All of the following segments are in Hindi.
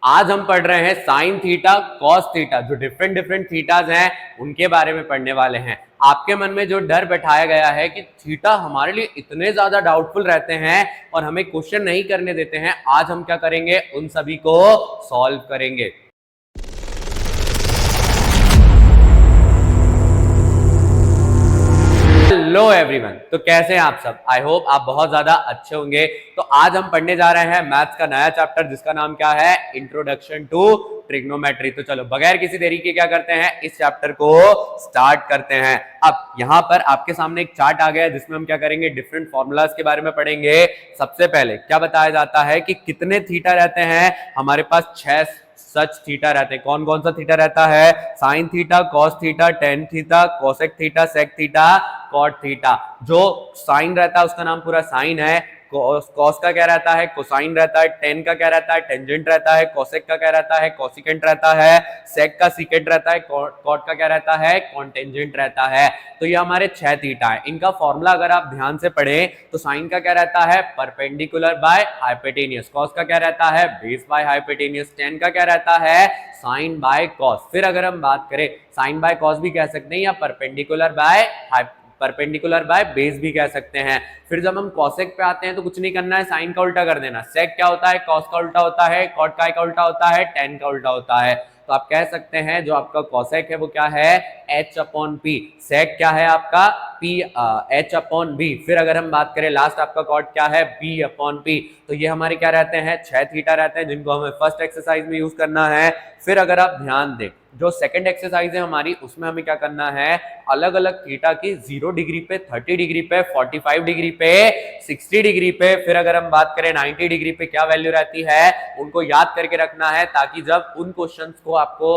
आज हम पढ़ रहे हैं साइन थीटा कॉस थीटा, जो डिफरेंट डिफरेंट थीटाज हैं उनके बारे में पढ़ने वाले हैं। आपके मन में जो डर बैठाया गया है कि थीटा हमारे लिए इतने ज्यादा डाउटफुल रहते हैं और हमें क्वेश्चन नहीं करने देते हैं, आज हम क्या करेंगे, उन सभी को सॉल्व करेंगे। हेलो एवरीवन, तो कैसे हैं आप सब। आई होप आप बहुत ज्यादा अच्छे होंगे। तो आज हम पढ़ने जा रहे हैं मैथ्स का नया चैप्टर, जिसका नाम क्या है, इंट्रोडक्शन टू ट्रिग्नोमेट्री। तो चलो बगैर किसी देरी के क्या करते हैं, इस चैप्टर को स्टार्ट करते हैं। अब यहाँ पर आपके सामने एक चार्ट आ गया है जिसमें हम क्या करेंगे, डिफरेंट फॉर्मूलाज के बारे में पढ़ेंगे। सबसे पहले क्या बताया जाता है कि कितने थीटा रहते हैं, हमारे पास 6 सच थीटा रहते हैं। कौन कौन सा थीटा रहता है, sine theta, cos theta, tan theta, cosec theta, sec theta, cot theta. जो साइन रहता है उसका नाम पूरा साइन है, कॉस का क्या रहता है, कोसाइन रहता है, टेन का क्या रहता है, टेंजेंट रहता है, कोसेक का क्या रहता है, कोसिकेंट रहता है, सेक का सीकेंट रहता है, कॉट का क्या रहता है, कॉन्टेंजेंट रहता है। तो ये हमारे 6 थीटा है। इनका फॉर्मूला अगर आप ध्यान से पढ़ें तो साइन का क्या रहता है, परपेंडिकुलर बाय हाइपोटेनियस, कॉस का क्या रहता है, बेस बाय हाइपोटेनियस, टेन का क्या रहता है, साइन बाय कॉस। फिर अगर हम बात करें, साइन बाय कॉस भी कह सकते हैं या परपेंडिकुलर बाय बेस भी कह सकते हैं। फिर जब हम कॉसेक पे आते हैं तो कुछ नहीं करना है, साइन का उल्टा कर देना। सेक क्या होता है, कॉस का उल्टा होता है, कॉट का उल्टा होता है, टेन का उल्टा होता है। तो आप कह सकते हैं जो आपका कॉसेक है वो क्या है, h अपॉन पी। सेक क्या है आपका, p h अपॉन बी। फिर अगर हम बात करें लास्ट आपका कॉट क्या है, b अपॉन पी। तो ये हमारे क्या रहते हैं, 6 थीटा रहते हैं जिनको हमें फर्स्ट एक्सरसाइज में यूज करना है। फिर अगर आप ध्यान दें, जो सेकंड एक्सरसाइज है हमारी, उसमें हमें क्या करना है, अलग अलग थीटा की 0 डिग्री पे, 30 डिग्री पे, 45 डिग्री पे, 60 डिग्री पे, फिर अगर हम बात करें 90 डिग्री पे क्या वैल्यू रहती है, उनको याद करके रखना है, ताकि जब उन क्वेश्चंस को आपको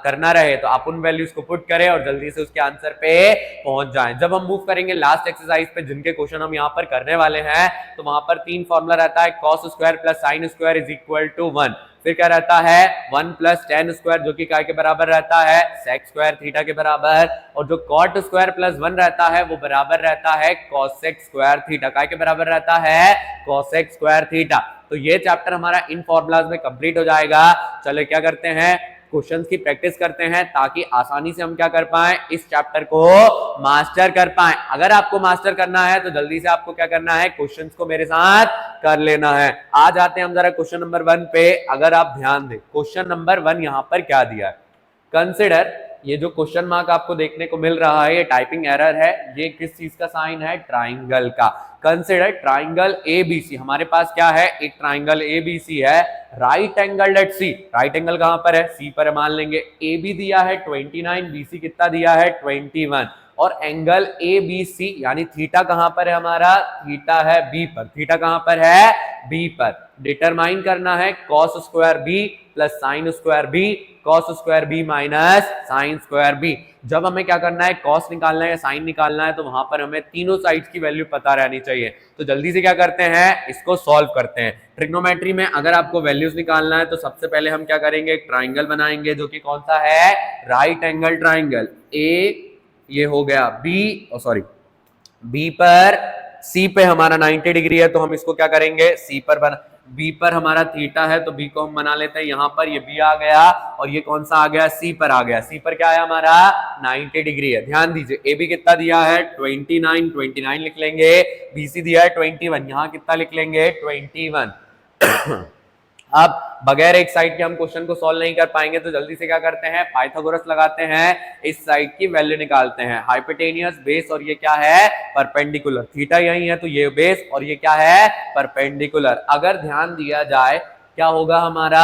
करना रहे तो आप उन वैल्यूज को पुट करें और जल्दी से उसके आंसर पे पहुंच जाएं। जब हम मूव करेंगे लास्ट एक्सरसाइज पे, जिनके क्वेश्चन हम यहाँ पर करने वाले हैं, तो वहां पर 3 फॉर्मूला रहता है, cos square plus sine square is equal to 1। फिर क्या रहता है, 1 प्लस टेन स्क्वायर जो कि काय के बराबर रहता है, सेक स्क्वायर थीटा के बराबर। और जो कॉट स्क्वायर प्लस 1 रहता है वो बराबर रहता है कॉसेक स्क्वायर थीटा। काय के बराबर रहता है, कॉसेक स्क्वायर थीटा। तो ये चैप्टर हमारा इन फॉर्मूलाज में कंप्लीट हो जाएगा। चलो क्या करते हैं, क्वेश्चंस की प्रैक्टिस करते हैं, ताकि आसानी से हम क्या कर पाए, इस चैप्टर को मास्टर कर पाए। अगर आपको मास्टर करना है तो जल्दी से आपको क्या करना है, क्वेश्चंस को मेरे साथ कर लेना है। आ जाते हैं हम जरा क्वेश्चन नंबर 1 पे। अगर आप ध्यान दें, क्वेश्चन नंबर 1 यहां पर क्या दिया है, कंसिडर, ये जो क्वेश्चन मार्क आपको देखने को मिल रहा है, ये टाइपिंग एरर है। ये किस चीज का साइन है, ट्राइंगल का। Consider triangle ABC. हमारे पास क्या है, एक ट्राइंगल एबीसी है, राइट एंगल एट सी। राइट एंगल कहां पर है, सी पर मान लेंगे। ए बी दिया है 29, बीसी कितना दिया है 21। और एंगल ए बी सी यानी थीटा कहां पर है हमारा, थीटा है बी पर। थीटा कहां पर है, बी पर। डिटरमाइन करना है cos square B plus sine square B, cos square B minus sine square B. जब हमें क्या करना है, कॉस निकालना है या साइन निकालना है, तो वहां पर हमें तीनों साइड्स की वैल्यू पता रहनी चाहिए। तो जल्दी से क्या करते हैं, इसको सॉल्व करते हैं। ट्रिग्नोमेट्री में अगर आपको वैल्यूज निकालना है तो सबसे पहले हम क्या करेंगे, एक ट्राइंगल बनाएंगे, जो कि कौन सा है, राइट एंगल ट्राइंगल। ए ये हो गया बी, सॉरी बी पर, सी पे हमारा 90 डिग्री है, तो हम इसको क्या करेंगे, सी पर बना। बी पर हमारा थीटा है तो बी को हम बना लेते हैं यहां पर, ये बी आ गया, और ये कौन सा आ गया, सी पर आ गया। सी पर क्या है हमारा, 90 डिग्री है। ध्यान दीजिए, ए बी कितना दिया है 29, 29 लिख लेंगे। बी सी दिया है 21, यहां कितना लिख लेंगे 21। अब बगैर एक साइड के हम क्वेश्चन को सॉल्व नहीं कर पाएंगे, तो जल्दी से क्या करते हैं, पाइथागोरस लगाते हैं, इस साइड की वैल्यू निकालते हैं। हाइपोटेनियस बेस, और ये क्या है, परपेंडिकुलर। थीटा यही है तो ये बेस, और ये क्या है, परपेंडिकुलर। अगर ध्यान दिया जाए क्या होगा हमारा,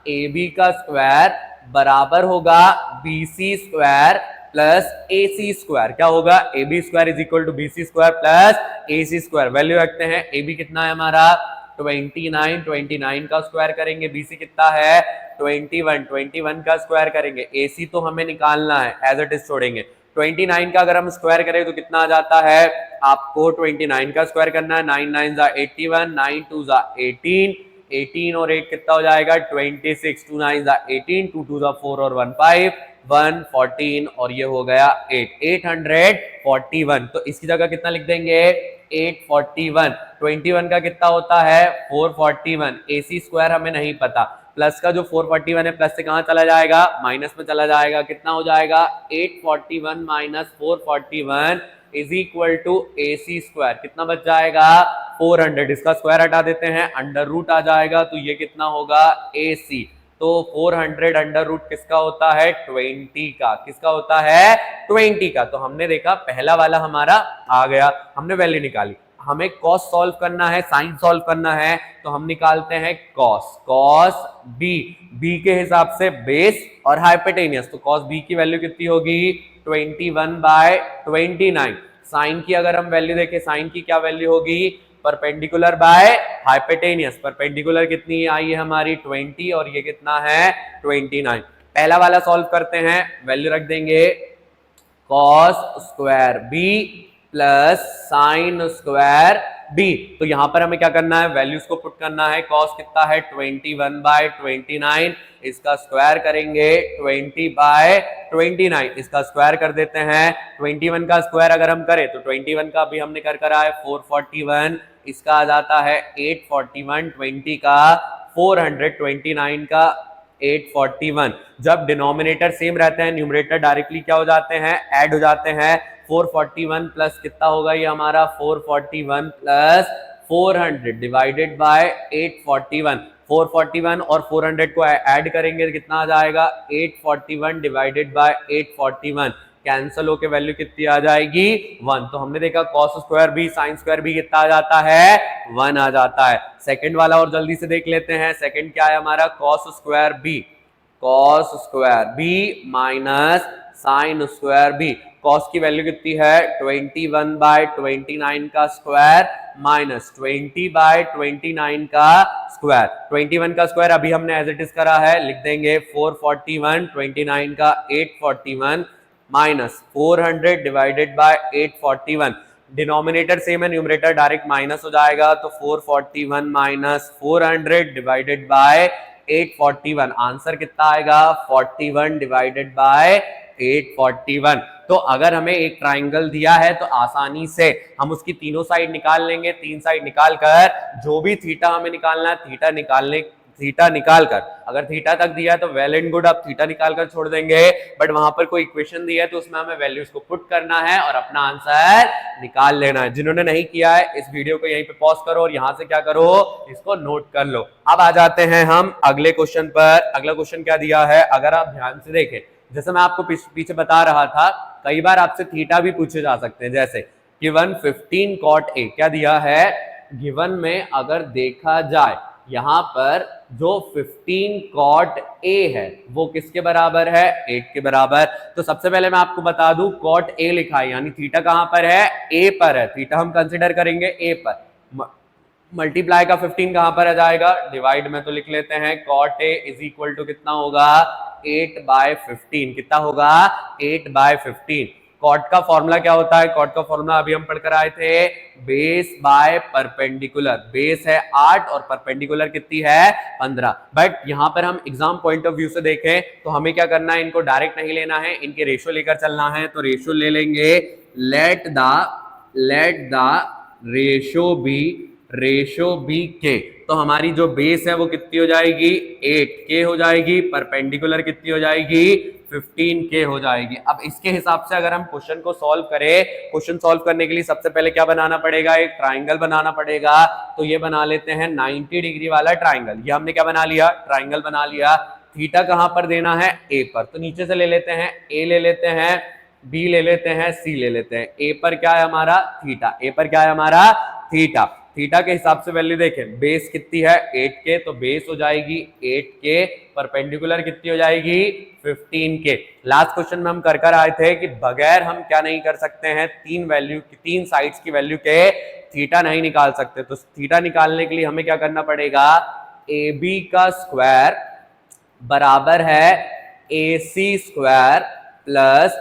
ए बी का स्क्वायर बराबर होगा B C square plus A C square. क्या होगा, A B square is equal to B C square plus A C square. Value रखते हैं, ए बी कितना है हमारा 29, 29 का स्क्वायर करेंगे। बीसी कितना है 21, 21 का स्क्वायर करेंगे। एसी तो हमें निकालना है, एज इट इज छोड़ेंगे। 29 का अगर हम स्क्वायर करें तो कितना आ जाता है, आपको 29 का स्क्वायर करना है। 9 9 जा 81, 9 2 जा 18, 18 और 8 कितना हो जाएगा 26, 2 9 जा 18, 2 2 जा 4 और 1 5, 114, और ये हो गया 8, 841। तो इसकी जगह कितना लिख देंगे 841। 21 का कितना होता है 441। AC स्क्वायर हमें नहीं पता, प्लस का जो 441 है प्लस से कहां चला जाएगा, माइनस में चला जाएगा, कितना हो जाएगा 841 minus 441 is equal to AC square, कितना बच जाएगा 400, इसका स्क्वायर हटा देते हैं, अंडर रूट आ जाएगा, तो ये कितना होगा AC। तो 400 अंडर रूट किसका होता है 20 का, किसका होता है 20 का। तो हमने देखा पहला वाला हमारा आ गया, हमने वैल्यू निकाली। हमें कॉस सॉल्व करना है, साइन सॉल्व करना है, तो हम निकालते हैं कॉस बी के हिसाब से बेस और हाइपोटेनियस, तो कॉस बी की वैल्यू कितनी होगी 21/29। साइन की अगर हम वैल्यू देखें, साइन की क्या वैल्यू होगी परपेंडिकुलर बाय हाइपोटेनियस, परपेंडिकुलर कितनी आई है हमारी 20 और ये कितना है 29। पहला वाला सॉल्व करते हैं, वैल्यू रख देंगे cos square B plus sine square B. तो यहां पर हमें क्या करना है, वैल्यूज को पुट करना है। कॉस कितना है 21/29, इसका स्क्वायर करेंगे 20/29, इसका स्क्वायर कर देते हैं। 21 का स्क्वायर अगर हम करें तो 21 का भी हमने कर करा है 441, इसका आ जाता है 841, 20 का 400, 29 का 841। जब डिनोमिनेटर सेम रहते हैं न्यूमरेटर डायरेक्टली क्या हो जाते हैं, ऐड हो जाते हैं। 441 प्लस कितना होगा ये हमारा 441 प्लस 400 डिवाइडेड बाय 841, 441 और 400 को ऐड करेंगे तो कितना आ जाएगा 841 डिवाइडेड बाय 841, कैंसिल होके वैल्यू कितनी आ जाएगी 1। तो हमने देखा cos square B sine square B कितना आ जाता है 1 आ जाता है। सेकंड वाला और जल्दी से देख लेते हैं, सेकंड क्या है हमारा cos square B minus sine square B. Cos की वैल्यू कितनी है 21/29 का स्क्वायर माइनस 20/29 का स्क्वायर। 21 का स्क्वायर अभी हमने एज इट इज करा है, लिख देंगे 441, 29 का 841 minus 400 divided by 841। Denominator same है, न्यूमरेटर डायरेक्ट माइनस हो जाएगा, तो 441 माइनस 400 डिवाइडेड बाय 841, आंसर कितना आएगा 41 डिवाइडेड बाय 841। तो अगर हमें एक ट्राइंगल दिया है तो आसानी से हम उसकी तीनों साइड निकाल लेंगे। तीन साइड निकाल कर जो भी थीटा हमें निकालना है थीटा निकाल कर, अगर थीटा तक दिया है तो वेल एंड गुड, आप थीटा निकाल कर छोड़ देंगे। बट वहां पर कोई इक्वेशन दिया है तो उसमें हमें वैल्यूज को पुट करना है और अपना आंसर निकाल लेना है। जिन्होंने नहीं किया है इस वीडियो को यहीं पे पॉज करो और यहां से क्या करो, इसको नोट कर लो। अब आ जाते हैं हम अगले क्वेश्चन पर। अगला क्वेश्चन क्या दिया है, अगर आप ध्यान से देखें, जैसे मैं आपको पीछे बता रहा था, कई बार आपसे थीटा भी पूछे जा सकते हैं। जैसे गिवन 15 cot A क्या दिया है, गिवन में अगर देखा जाए यहां पर जो 15 cot A है वो किसके बराबर है 8 के बराबर। तो सबसे पहले मैं आपको बता दूं cot A लिखा है, यानी थीटा कहां पर है A पर है, थीटा हम कंसिडर करेंगे A पर। मल्टीप्लाई का 15 कहां पर आ जाएगा, डिवाइड में तो लिख लेते हैं cot A is equal to कितना होगा 8/15, कितना होगा 8/15। कॉट का फॉर्मूला क्या होता है, कॉट का फॉर्मूला अभी हम पढ़कर आए थे, बेस बाय परपेंडिकुलर। बेस है 8 और परपेंडिकुलर कितनी है 15। बट यहां पर हम एग्जाम पॉइंट ऑफ व्यू से देखें तो हमें क्या करना है, इनको डायरेक्ट नहीं लेना है, इनके रेशियो लेकर चलना है। तो रेशियो ले लेंगे, लेट द रेशियो बी के। तो हमारी जो बेस है वो कितनी हो जाएगी 8K हो जाएगी, परपेंडिकुलर कितनी हो जाएगी 15K हो जाएगी। अब इसके हिसाब से अगर हम क्वेश्चन को सॉल्व करें, क्वेश्चन सॉल्व करने के लिए सबसे पहले क्या बनाना पड़ेगा, एक ट्राइंगल बनाना पड़ेगा। तो ये बना लेते हैं 90 डिग्री वाला ट्राइंगल। ये हमने क्या बना लिया, ट्राइंगल बना लिया। थीटा कहां पर देना है A पर, तो नीचे से ले लेते हैं, A ले लेते हैं, B ले लेते हैं, C ले लेते हैं। A पर क्या है हमारा थीटा, A पर क्या है हमारा थीटा। थीटा के हिसाब से वैल्यू देखें, बेस कितनी है 8K, तो बेस हो जाएगी 8K, परपेंडिकुलर कितनी हो जाएगी 15K। लास्ट क्वेश्चन में हम कर आए थे कि बगैर हम क्या नहीं कर सकते हैं, तीन साइड्स की वैल्यू के थीटा नहीं निकाल सकते। तो थीटा निकालने के लिए हमें क्या करना पड़ेगा, AB का स्क्वायर बराबर है AC square plus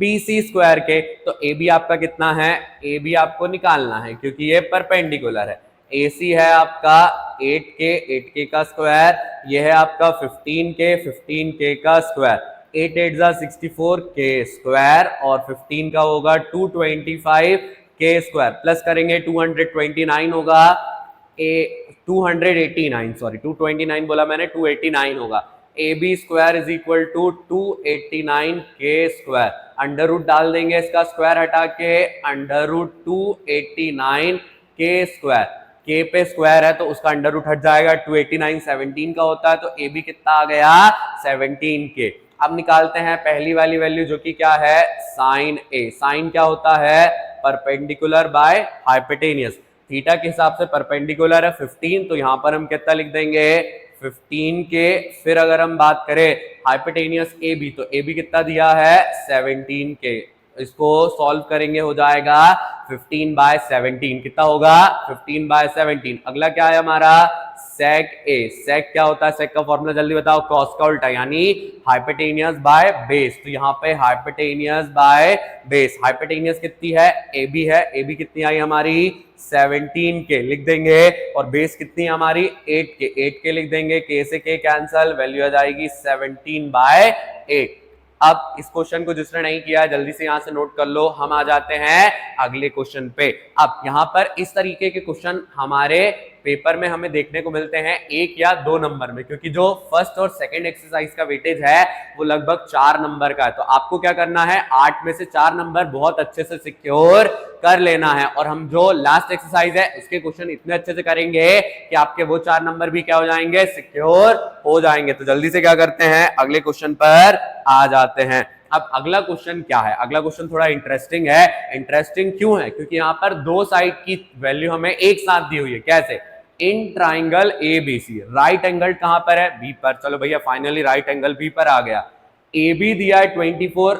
BC square के। तो AB आपका कितना है, AB आपको निकालना है क्योंकि ये परपेंडिकुलर है। AC है आपका 8K का स्क्वायर, ये है आपका 15K का स्क्वायर। 8 8 जा 64K स्क्वायर और 15 का होगा 225K स्क्वायर, प्लस करेंगे 229 होगा 289 सॉरी 229 बोला मैंने, 289 होगा। A B square is equal to 289 के स्क्वायर, अंडर रूट डाल देंगे इसका स्क्वायर हटा के, अंडर रूट 289 के स्क्वायर, के पे स्क्वायर है तो उसका अंडर रूट हट जाएगा, 289 17 का होता है, तो ए बी कितना आ गया 17 के। अब निकालते हैं पहली वाली वैल्यू जो कि क्या है साइन ए। साइन क्या होता है परपेंडिकुलर बाय हाइपोटेनियस, थीटा के हिसाब से परपेंडिकुलर है 15, तो यहां पर हम कितना लिख देंगे 15 के। फिर अगर हम बात करें हाइपोटेनियस ए बी, तो ए बी कितना दिया है 17 के, इसको सॉल्व करेंगे हो जाएगा 15/17, कितना होगा 15/17। अगला क्या है हमारा सेक ए। सेक क्या होता है, सेक का फॉर्मूला जल्दी बताओ, कॉस का उल्टा यानी हाइपोटेनियस बाय बेस, तो यहाँ पे हाइपोटेनियस बाय बेस, हाइपोटेनियस कितनी है ए बी है, ए बी कितनी आई हमारी 17 के लिख देंगे, और बेस कितनी है हमारी 8 के, 8 के लिख देंगे, के से के कैंसल, वैल्यू आ जाएगी 17/8। अब इस क्वेश्चन को जिसने नहीं किया जल्दी से यहां से नोट कर लो, हम आ जाते हैं अगले क्वेश्चन पे। अब यहां पर इस तरीके के क्वेश्चन हमारे पेपर में हमें देखने को मिलते हैं 1 या 2 नंबर में, क्योंकि जो फर्स्ट और सेकंड एक्सरसाइज का वेटेज है वो लगभग 4 नंबर का है। तो आपको क्या करना है 8 में से 4 नंबर बहुत अच्छे से सिक्योर कर लेना है, और हम जो लास्ट एक्सरसाइज है उसके क्वेश्चन इतने अच्छे से करेंगे कि आपके वो 4 नंबर भी क्या हो जाएंगे सिक्योर हो जाएंगे। तो जल्दी से क्या करते हैं अगले क्वेश्चन पर आ जाते हैं। अब अगला क्वेश्चन क्या है, अगला क्वेश्चन थोड़ा इंटरेस्टिंग है। इंटरेस्टिंग क्यों है, क्योंकि यहाँ पर दो साइड की वैल्यू हमें एक साथ दी हुई है। कैसे, in triangle A B C, right angle कहां पर है बी पर, चलो भैया फाइनली राइट एंगल बी पर आ गया। ए बी दिया है 24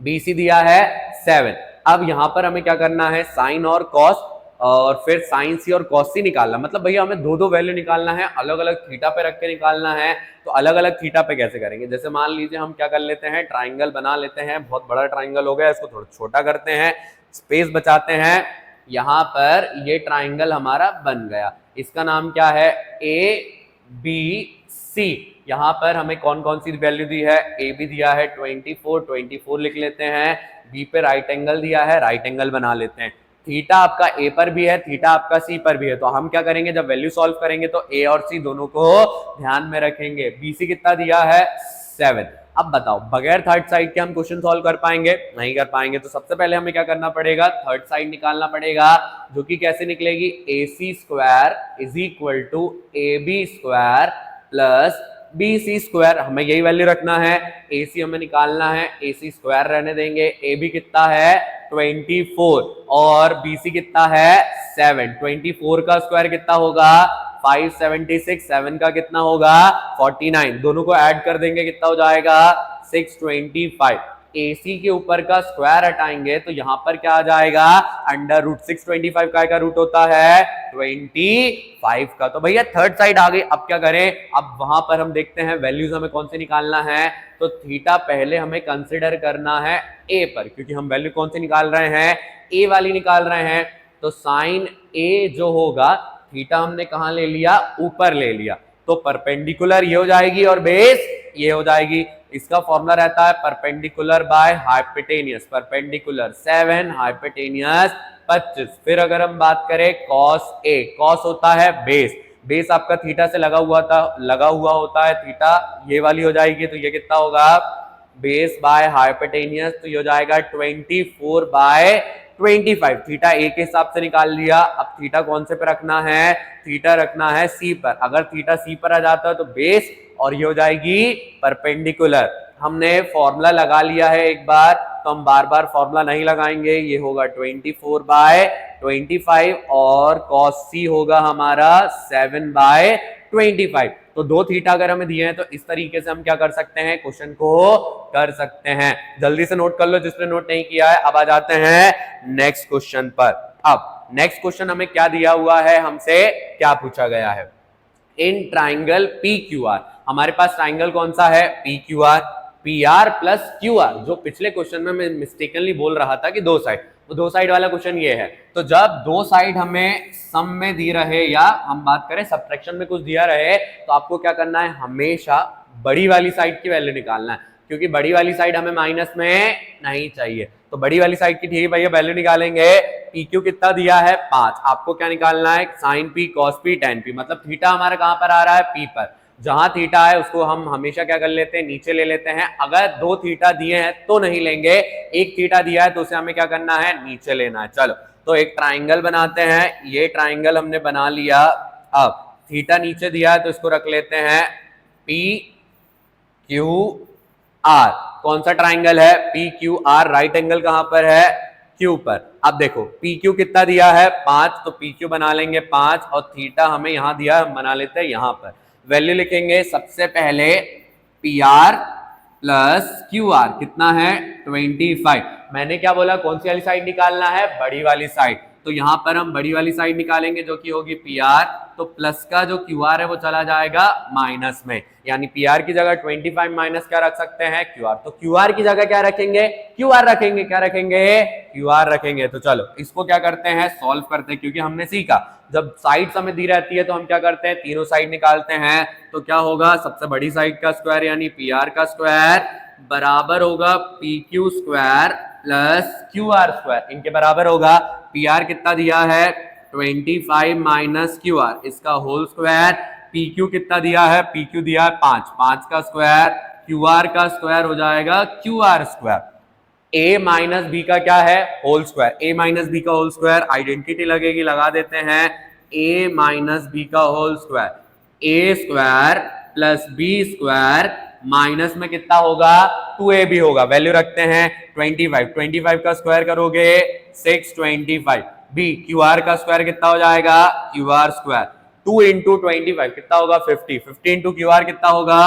बी सी दिया है 7। अब यहां पर हमें क्या करना है साइन और कॉस, और फिर साइन सी और कॉस सी निकालना, मतलब भैया हमें दो दो वैल्यू निकालना है, अलग अलग थीटा पे रख के निकालना है। तो अलग अलग थीटा पे कैसे करेंगे, जैसे मान लीजिए हम क्या कर लेते हैं ट्राइंगल बना लेते हैं, बहुत बड़ा ट्राइंगल हो गया, इसको थोड़ा छोटा करते हैं, स्पेस बचाते हैं, यहां पर ये ट्राइंगल हमारा बन गया, इसका नाम क्या है ए बी सी। यहां पर हमें कौन कौन सी वैल्यू दी है, ए बी दिया है 24 लिख लेते हैं, बी पे राइट एंगल दिया है, राइट एंगल बना लेते हैं, थीटा आपका ए पर भी है, थीटा आपका सी पर भी है। तो हम क्या करेंगे जब वैल्यू सॉल्व करेंगे तो ए और सी दोनों को ध्यान में रखेंगे। बी सी कितना दिया है 7। अब बताओ बगैर थर्ड साइड के हम क्वेश्चन सॉल्व कर पाएंगे, नहीं कर पाएंगे। तो सबसे पहले हमें क्या करना पड़ेगा थर्ड साइड निकालना पड़ेगा, जो कि कैसे निकलेगी A C square is equal to A B square plus B C square, हमें यही वैल्यू रखना है, ए सी हमें निकालना है, ए सी स्क्वायर रहने देंगे, ए बी कितना है 24 और बी सी कितना है 7। 24 का स्क्वायर कितना होगा 576, 7 का कितना होगा 49, दोनों को ऐड कर देंगे कितना हो जाएगा 625। AC के ऊपर का स्क्वायर हटाएंगे तो यहां पर क्या आ जाएगा अंडर रूट, 625 का रूट होता है 25 का। तो भैया थर्ड साइड आ गई। अब क्या करें, अब वहां पर हम देखते हैं वैल्यूज हमें कौन से निकालना है। तो थीटा पहले हमें कंसिडर करना है ए पर, क्योंकि हम वैल्यू कौन सी निकाल रहे हैं ए वाली निकाल रहे हैं। तो साइन ए जो होगा थीटा हमने कहां ले लिया ऊपर ले लिया, तो परपेंडिकुलर ये हो जाएगी और बेस ये हो जाएगी। इसका फॉर्मूला रहता है perpendicular by hypotenuse, perpendicular 7 hypotenuse 25। फिर अगर हम बात करें कॉस ए, कॉस होता है बेस, बेस आपका थीटा से लगा हुआ होता है, थीटा ये वाली हो जाएगी, तो ये कितना होगा बेस बाय हाइपोटेनियस, तो ये हो जाएगा 24/25। थीटा ए के हिसाब से निकाल लिया। अब थीटा कौन से पे रखना है, थीटा रखना है सी पर। अगर थीटा सी पर आ जाता है तो बेस और ये हो जाएगी परपेंडिकुलर। हमने फॉर्मूला लगा लिया है एक बार, तो हम बार बार फॉर्मूला नहीं लगाएंगे। ये होगा 24/25 और cos c होगा हमारा 7/25। तो दो थीटा अगर हमें दिए हैं तो इस तरीके से हम क्या कर सकते हैं क्वेश्चन को कर सकते हैं। जल्दी से नोट कर लो जिसने नोट नहीं किया है। अब आ जाते हैं नेक्स्ट क्वेश्चन पर। अब नेक्स्ट क्वेश्चन हमें क्या दिया हुआ है, हमसे क्या पूछा गया है, in triangle P Q R, हमारे पास ट्राइंगल कौन सा है P Q R, P R plus Q R. जो पिछले क्वेश्चन में मैं मिस्टेकनली बोल रहा था कि दो साइड, तो दो साइड वाला क्वेश्चन ये है। तो जब दो साइड हमें सम में दी रहे या हम बात करें सब्ट्रैक्शन में कुछ दिया रहे, तो आपको क्या करना है हमेशा बड़ी वाली साइड की वैल्यू निकालना है, क्योंकि बड़ी वाली साइड हमें माइनस में नहीं चाहिए। तो बड़ी वाली साइड की ठीक है भैया वैल्यू निकालेंगे, पी क्यू कितना दिया है 5, आपको क्या निकालना है sine P cos P tan P, मतलब थीटा हमारा कहां पर आ रहा है पी पर, जहां थीटा है उसको हम हमेशा क्या कर लेते हैं नीचे ले लेते हैं, अगर 2 थीटा दिए हैं तो नहीं लेंगे, एक थीटा दिया है तो उसे हमें क्या करना है नीचे लेना है। चलो तो एक ट्राइंगल बनाते हैं, ये ट्राइंगल हमने बना लिया, अब थीटा नीचे दिया है तो इसको रख लेते हैं पी क्यू आर, कौन सा ट्राइंगल है P Q R, right angle कहां पर है क्यू पर। अब देखो पी क्यू कितना दिया है 5, तो पी क्यू बना लेंगे 5 और थीटा हमें यहां दिया है, बना लेते हैं यहां पर, वैल्यू लिखेंगे सबसे पहले P R plus Q R कितना है 25, मैंने क्या बोला कौन सी वाली साइड निकालना है बड़ी वाली साइड, तो यहां पर हम बड़ी वाली साइड निकालेंगे जो कि होगी पी आर, तो प्लस का जो क्यू आर है वो चला जाएगा माइनस में, यानी पी आर की जगह 25 माइनस क्या रख सकते हैं क्यू आर, तो क्यू आर की जगह क्या रखेंगे क्यू आर रखेंगे, क्या रखेंगे क्यू आर रखेंगे। तो चलो इसको क्या करते हैं सॉल्व करते हैं, क्योंकि हमने सीखा जब साइड हमें दी रहती है तो हम क्या करते हैं तीनों साइड निकालते हैं, तो क्या होगा सबसे बड़ी साइड का स्क्वायर यानी पी आर का स्क्वायर बराबर होगा P Q square plus Q R square, इनके बराबर होगा पी आर कितना दिया है 25 माइनस क्यू आर इसका होल स्क्वायर, पी क्यू कितना दिया है पी क्यू दिया है 5, 5 का स्क्वायर, क्यू आर का स्क्वायर हो जाएगा Q R square, a minus B का क्या है whole square, a minus B का होल स्क्वायर, आइडेंटिटी लगेगी लगा देते हैं a माइनस बी का whole square, a square plus B square minus में कितना होगा 2ab होगा, वैल्यू रखते हैं 25, 25 का स्क्वायर करोगे 625, b क्यू आर का स्क्वायर कितना हो जाएगा क्यू आर स्क्वायर 2 इंटू 25 कितना होगा 50, 50 इंटू क्यू आर कितना होगा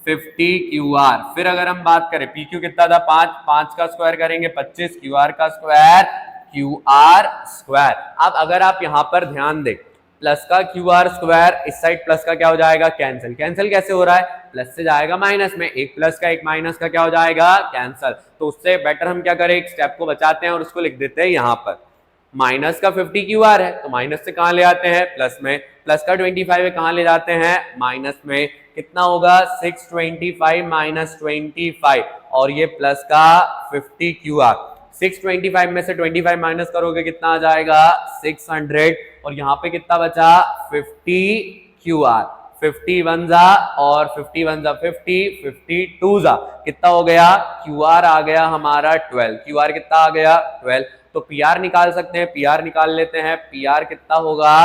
50 क्यू आर। फिर अगर हम बात करें पी क्यू कितना था 5, 5 का स्क्वायर करेंगे 25, क्यू आर का स्क्वायर क्यू आर स्क्वायर। अब अगर आप यहां पर ध्यान दें प्लस का क्यू आर स्क्वायर, इस साइड प्लस का क्या हो जाएगा कैंसिल, कैंसिल कैसे हो रहा है प्लस से जाएगा माइनस में, एक प्लस का एक माइनस का क्या हो जाएगा कैंसिल, तो उससे बेटर हम क्या करें एक स्टेप को बचाते हैं और उसको लिख देते हैं यहां पर माइनस का 50 क्यू आर है तो माइनस से कहां ले आते हैं प्लस में, प्लस का 25 है कहां ले जाते हैं माइनस में, कितना होगा 625 माइनस 25 और ये प्लस का 50 क्यू आर, 625 में से 25 माइनस करोगे कितना आ जाएगा 600 और यहाँ पे कितना बचा 50 क्यू आर, 50 वन जा और 50 वन जा 50, 52 जा कितना हो गया क्यू आर आ गया हमारा 12, क्यू आर कितना आ गया 12, तो पी आर निकाल सकते हैं, पी आर निकाल लेते हैं, पी आर कितना होगा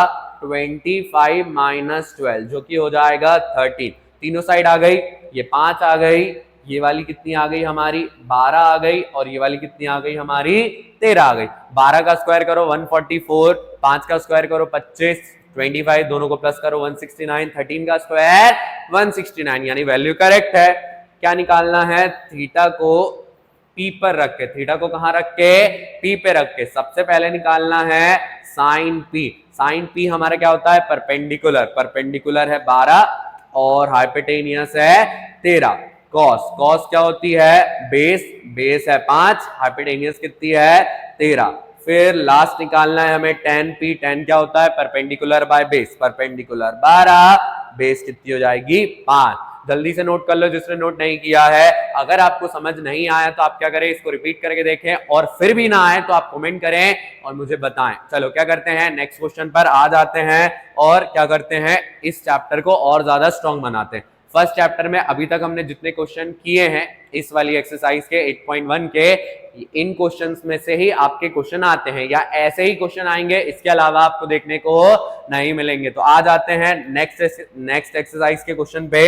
25 माइनस 12 जो कि हो जाएगा 13, तीनों साइड आ गई, ये 5 आ गई, ये वाली कितनी आ गई हमारी 12 आ गई और ये वाली कितनी आ गई हमारी 13 आ गई, 12 का स्क्वायर करो 144, 5 का स्क्वायर करो 25, 25 दोनों को प्लस करो 169, 13 का स्क्वायर 169 यानी वैल्यू करेक्ट है। क्या निकालना है थीटा को पी पर रख के, थीटा को कहां रख के पी पे रख के, सबसे पहले निकालना है साइन पी, साइन पी हमारा क्या होता है परपेंडिकुलर, परपेंडिकुलर है 12 और हाइपोटेनियस है 13, कॉस, कॉस क्या होती है बेस, बेस है 5, हाइपोटेनियस कितनी है 13, फिर लास्ट निकालना है हमें tan p, tan क्या होता है perpendicular by base, perpendicular 12, base कितनी हो जाएगी 5, जल्दी से नोट कर लो जिसने नोट नहीं किया है, अगर आपको समझ नहीं आया तो आप क्या करें इसको रिपीट करके देखें और फिर भी ना आए तो आप कमेंट करें और मुझे बताएं। चलो क्या करते हैं नेक्स्ट क्वेश्चन पर आ जाते हैं और क्या करते हैं इस चैप्टर को और ज्यादा स्ट्रॉन्ग बनाते हैं। फर्स्ट चैप्टर में अभी तक हमने जितने क्वेश्चन किए हैं इस वाली एक्सरसाइज के 8.1 के, इन क्वेश्चंस में से ही आपके क्वेश्चन आते हैं या ऐसे ही क्वेश्चन आएंगे, इसके अलावा आपको देखने को नहीं मिलेंगे। तो आ जाते हैं नेक्स्ट एक्सरसाइज के क्वेश्चन पे।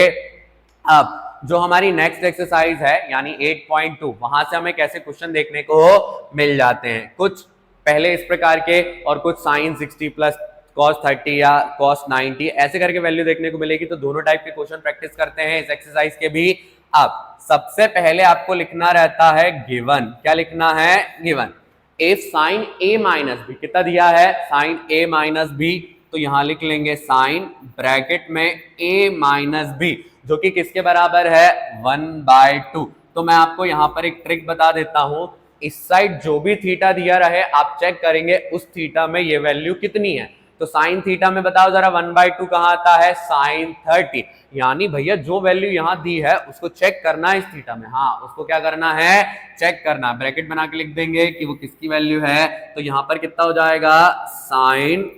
अब जो हमारी नेक्स्ट एक्सरसाइज है यानी 8.2, वहां से हमें कैसे क्वेश्चन देखने को मिल जाते हैं, कुछ पहले इस प्रकार के और कुछ साइन 60 प्लस cos 30 या cos 90 ऐसे करके वैल्यू देखने को मिलेगी। तो दोनों टाइप के क्वेश्चन प्रैक्टिस करते हैं इस एक्सरसाइज के भी। अब सबसे पहले आपको लिखना रहता है गिवन, क्या लिखना है given, if sine a minus B, कितना दिया है साइन a माइनस बी, तो यहां लिख लेंगे साइन ब्रैकेट में a माइनस बी जो कि किसके बराबर है 1/2। तो मैं आपको यहां पर एक ट्रिक बता देता हूं, इस साइड जो भी थीटा दिया रहे आप चेक करेंगे उस थीटा में ये वैल्यू कितनी है, तो तो साइन थीटा में बताओ जरा 1/2 कहाँ आता है, साइन 30। यानी भैया जो वैल्यू यहां दी है उसको चेक करना है इस थीटा में, हाँ उसको क्या करना है, चेक करना। ब्रैकेट बना के लिख देंगे कि वो किसकी वैल्यू है, तो यहां पर कितना हो जाएगा, साइन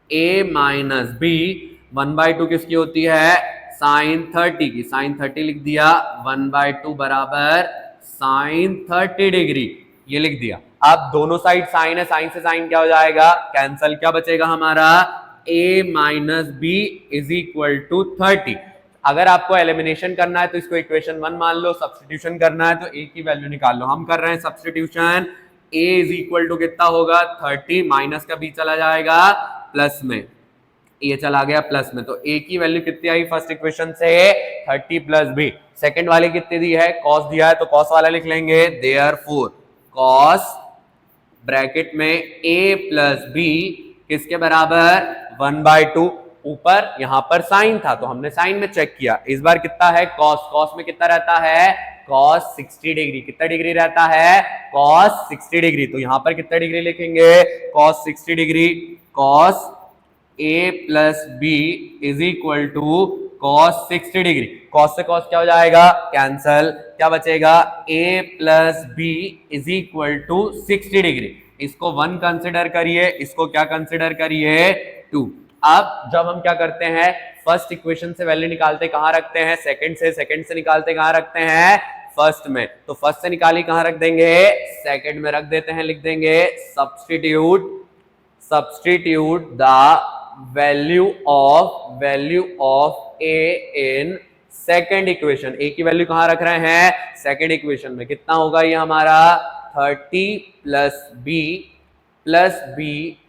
a माइनस बी, 1/2 किसकी होती है, साइन 30 की, साइन 30 लिख दिया, 1/2 बराबर साइन 30 डिग्री, ये लिख दिया। अब दोनों साइड साइन है, साइन से साइन क्या हो जाएगा, कैंसल, क्या बचेगा हमारा, a minus B is equal to 30। अगर आपको एलिमिनेशन करना है तो इसको इक्वेशन 1 मान लो, सब्स्टिट्यूशन करना है तो a की वैल्यू निकाल लो। हम कर रहे हैं substitution, a is equal to कितना होगा 30, माइनस का b चला जाएगा प्लस में, ये चला गया प्लस में, तो a की वैल्यू कितनी आई फर्स्ट इक्वेशन से, 30 प्लस b। सेकंड वाली कितनी दी है, कॉस दिया है तो कॉस वाला लिख लेंगे, देयरफॉर कॉस ब्रैकेट में a प्लस b किसके बराबर, 1/2। ऊपर यहां पर साइन था तो हमने साइन में चेक किया, इस बार कितना है कॉस, कॉस में कितना रहता है, कॉस 60 डिग्री, कितना डिग्री रहता है, कॉस 60 डिग्री। तो यहां पर कितना डिग्री लिखेंगे, cos 60 degree, cos a plus B is equal to cos 60 degree. Cos से कॉस क्या हो जाएगा, कैंसल, क्या बचेगा, a plus B is equal to 60 degree. इसको 1 कंसिडर करिए, इसको क्या कंसिडर करिए, 2। अब जब हम क्या करते हैं, फर्स्ट इक्वेशन से वैल्यू निकालते कहां रखते हैं, सेकंड से निकालते कहां रखते हैं, फर्स्ट में। तो फर्स्ट से निकाली कहां रख देंगे, सेकंड में रख देते हैं, लिख देंगे substitute the value of a in second equation. a की वैल्यू कहां रख रहे हैं, सेकंड इक्वेशन में। कितना होगा ये हमारा, 30 plus b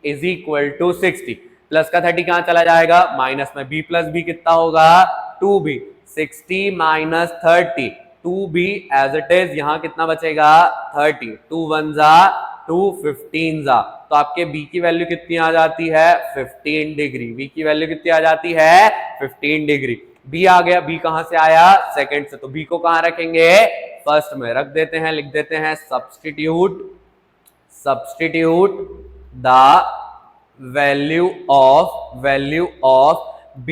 is equal to 60। Plus का 30 कहां चला जाएगा, माइनस में, b प्लस b कितना होगा, 2b, 60 minus 30, 2b as it is, यहां कितना बचेगा, 30, 2 1 जा 2, 15 जा, तो आपके b की वैल्यू कितनी आ जाती है, 15 डिग्री। b की वैल्यू कितनी आ जाती है, 15 डिग्री। b आ गया, b कहां से आया, सेकंड से, तो b को कहां रखेंगे, फर्स्ट में रख देते हैं, लिख देते हैं substitute the value of b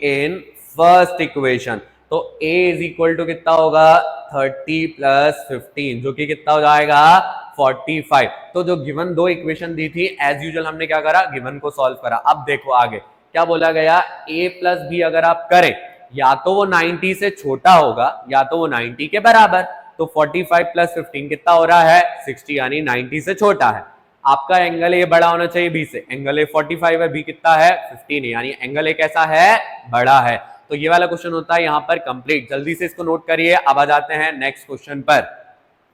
in first equation. तो a इज इक्वल टू कितना होगा, 30 प्लस 15, जो कि कितना हो जाएगा, 45। तो जो गिवन दो इक्वेशन दी थी, एज यूजुअल हमने क्या करा, गिवन को सॉल्व करा। अब देखो आगे क्या बोला गया, a प्लस बी अगर आप करें, या तो वो 90 से छोटा होगा या तो वो 90 के बराबर। तो 45 प्लस 15 कितना हो रहा है, 60, यानी 90 से छोटा है। आपका एंगल ए बड़ा होना चाहिए बी से, एंगल ए 45 है, बी कितना है, 15 है, यानी एंगल ए कैसा है, बड़ा है। तो ये वाला क्वेश्चन होता है यहाँ पर कंप्लीट। जल्दी से इसको नोट करिए। अब आ जाते हैं नेक्स्ट क्वेश्चन पर।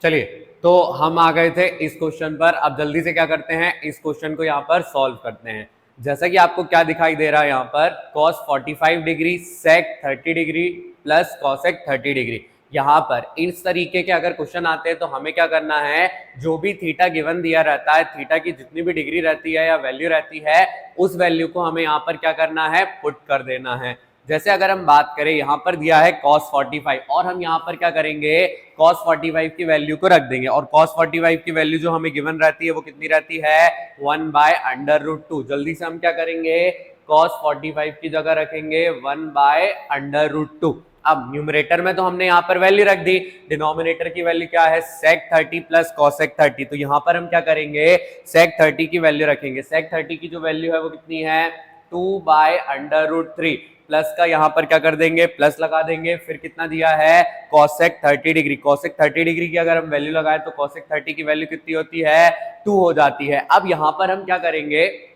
चलिए, तो हम आ गए थे इस क्वेश्चन पर। अब जल्दी से क्या करते हैं, इस क्वेश्चन को यहाँ पर सॉल्व करते हैं। जैसा कि आपको क्या दिखाई दे रहा है यहाँ पर, cos 45 degree sec 30 degree plus cosec 30 degree. यहाँ पर इस तरीके के अगर क्वेश्चन आते हैं तो हमें क्या करना है, जो भी थीटा गिवन दिया रहता है, थीटा की जितनी भी डिग्री रहती है या वैल्यू रहती है, उस वैल्यू को हमें यहाँ पर क्या करना है, पुट कर देना है। जैसे अगर हम बात करें, यहाँ पर दिया है cos 45 और हम यहाँ पर क्या करेंगे, cos 45 की वैल्यू को रख देंगे। और cos 45 की वैल्यू जो हमें गिवन रहती है वो कितनी रहती है, 1/√2। जल्दी से हम क्या करेंगे, cos 45 की जगह रखेंगे 1/√2। अब न्यूमरेटर में तो हमने यहाँ पर वैल्यू रख दी, डिनोमिनेटर की वैल्यू क्या है, sec 30 प्लस cosec 30। तो यहाँ पर हम क्या करेंगे, sec 30 की वैल्यू रखेंगे। sec 30 की जो वैल्यू है वो कितनी है, 2/√3 प्लस का यहाँ पर क्या कर देंगे, प्लस लगा देंगे। फिर कितना दिया है, cosec 30 डिग्री। cosec 30 डिग्री की अगर हम वैल्यू लगाए तो cosec 30 की वैल्यू कितनी होती है, 2 हो जाती है। अब यहाँ पर हम क्या करेंगे,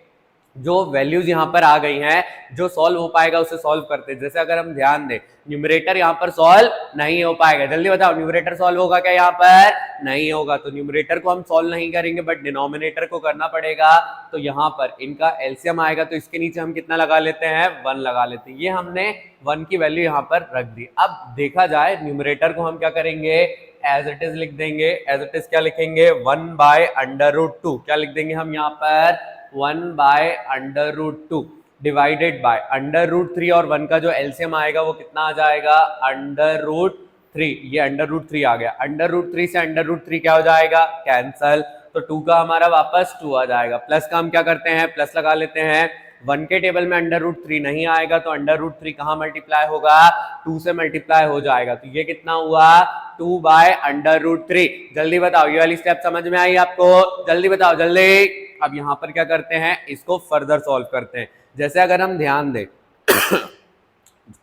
जो वैल्यूज यहाँ पर आ गई हैं, जो सॉल्व हो पाएगा उसे सॉल्व करते हैं। जैसे अगर हम ध्यान दें, न्यूमरेटर यहाँ पर सॉल्व नहीं हो पाएगा। जल्दी बताओ, न्यूमरेटर सॉल्व होगा क्या, यहाँ पर नहीं होगा। तो न्यूमरेटर को हम सॉल्व नहीं करेंगे, बट डिनोमिनेटर को करना पड़ेगा। तो यहाँ पर इनका एलसीएम आएगा, तो इसके नीचे हम कितना लगा लेते हैं, 1 लगा लेते हैं। ये हमने 1 की वैल्यू यहाँ पर रख दी। अब देखा जाए, न्यूमरेटर को हम क्या करेंगे, एज इट इज लिख देंगे। एज इट इज क्या लिखेंगे, 1/√2। क्या लिख देंगे हम यहाँ पर, 1/√2 डिवाइडेड बाय √3। और 1 का जो एलसीएम आएगा वो कितना आ जाएगा, √3। ये √3 आ गया। √3 से √3 क्या हो जाएगा, कैंसल। तो 2 का हमारा वापस 2 आ जाएगा। प्लस का हम क्या करते हैं, प्लस लगा लेते हैं। 1 के टेबल में √3 नहीं आएगा तो √3 कहाँ मल्टीप्लाई होगा, 2 से मल्टीप्लाई हो जाएगा। तो ये कितना हुआ, 2/√3। जल्दी बताओ, ये वाली स्टेप समझ में आई आपको, जल्दी बताओ जल्दी। अब यहाँ पर क्या करते हैं, इसको फर्दर सॉल्व करते हैं। जैसे अगर हम ध्यान दें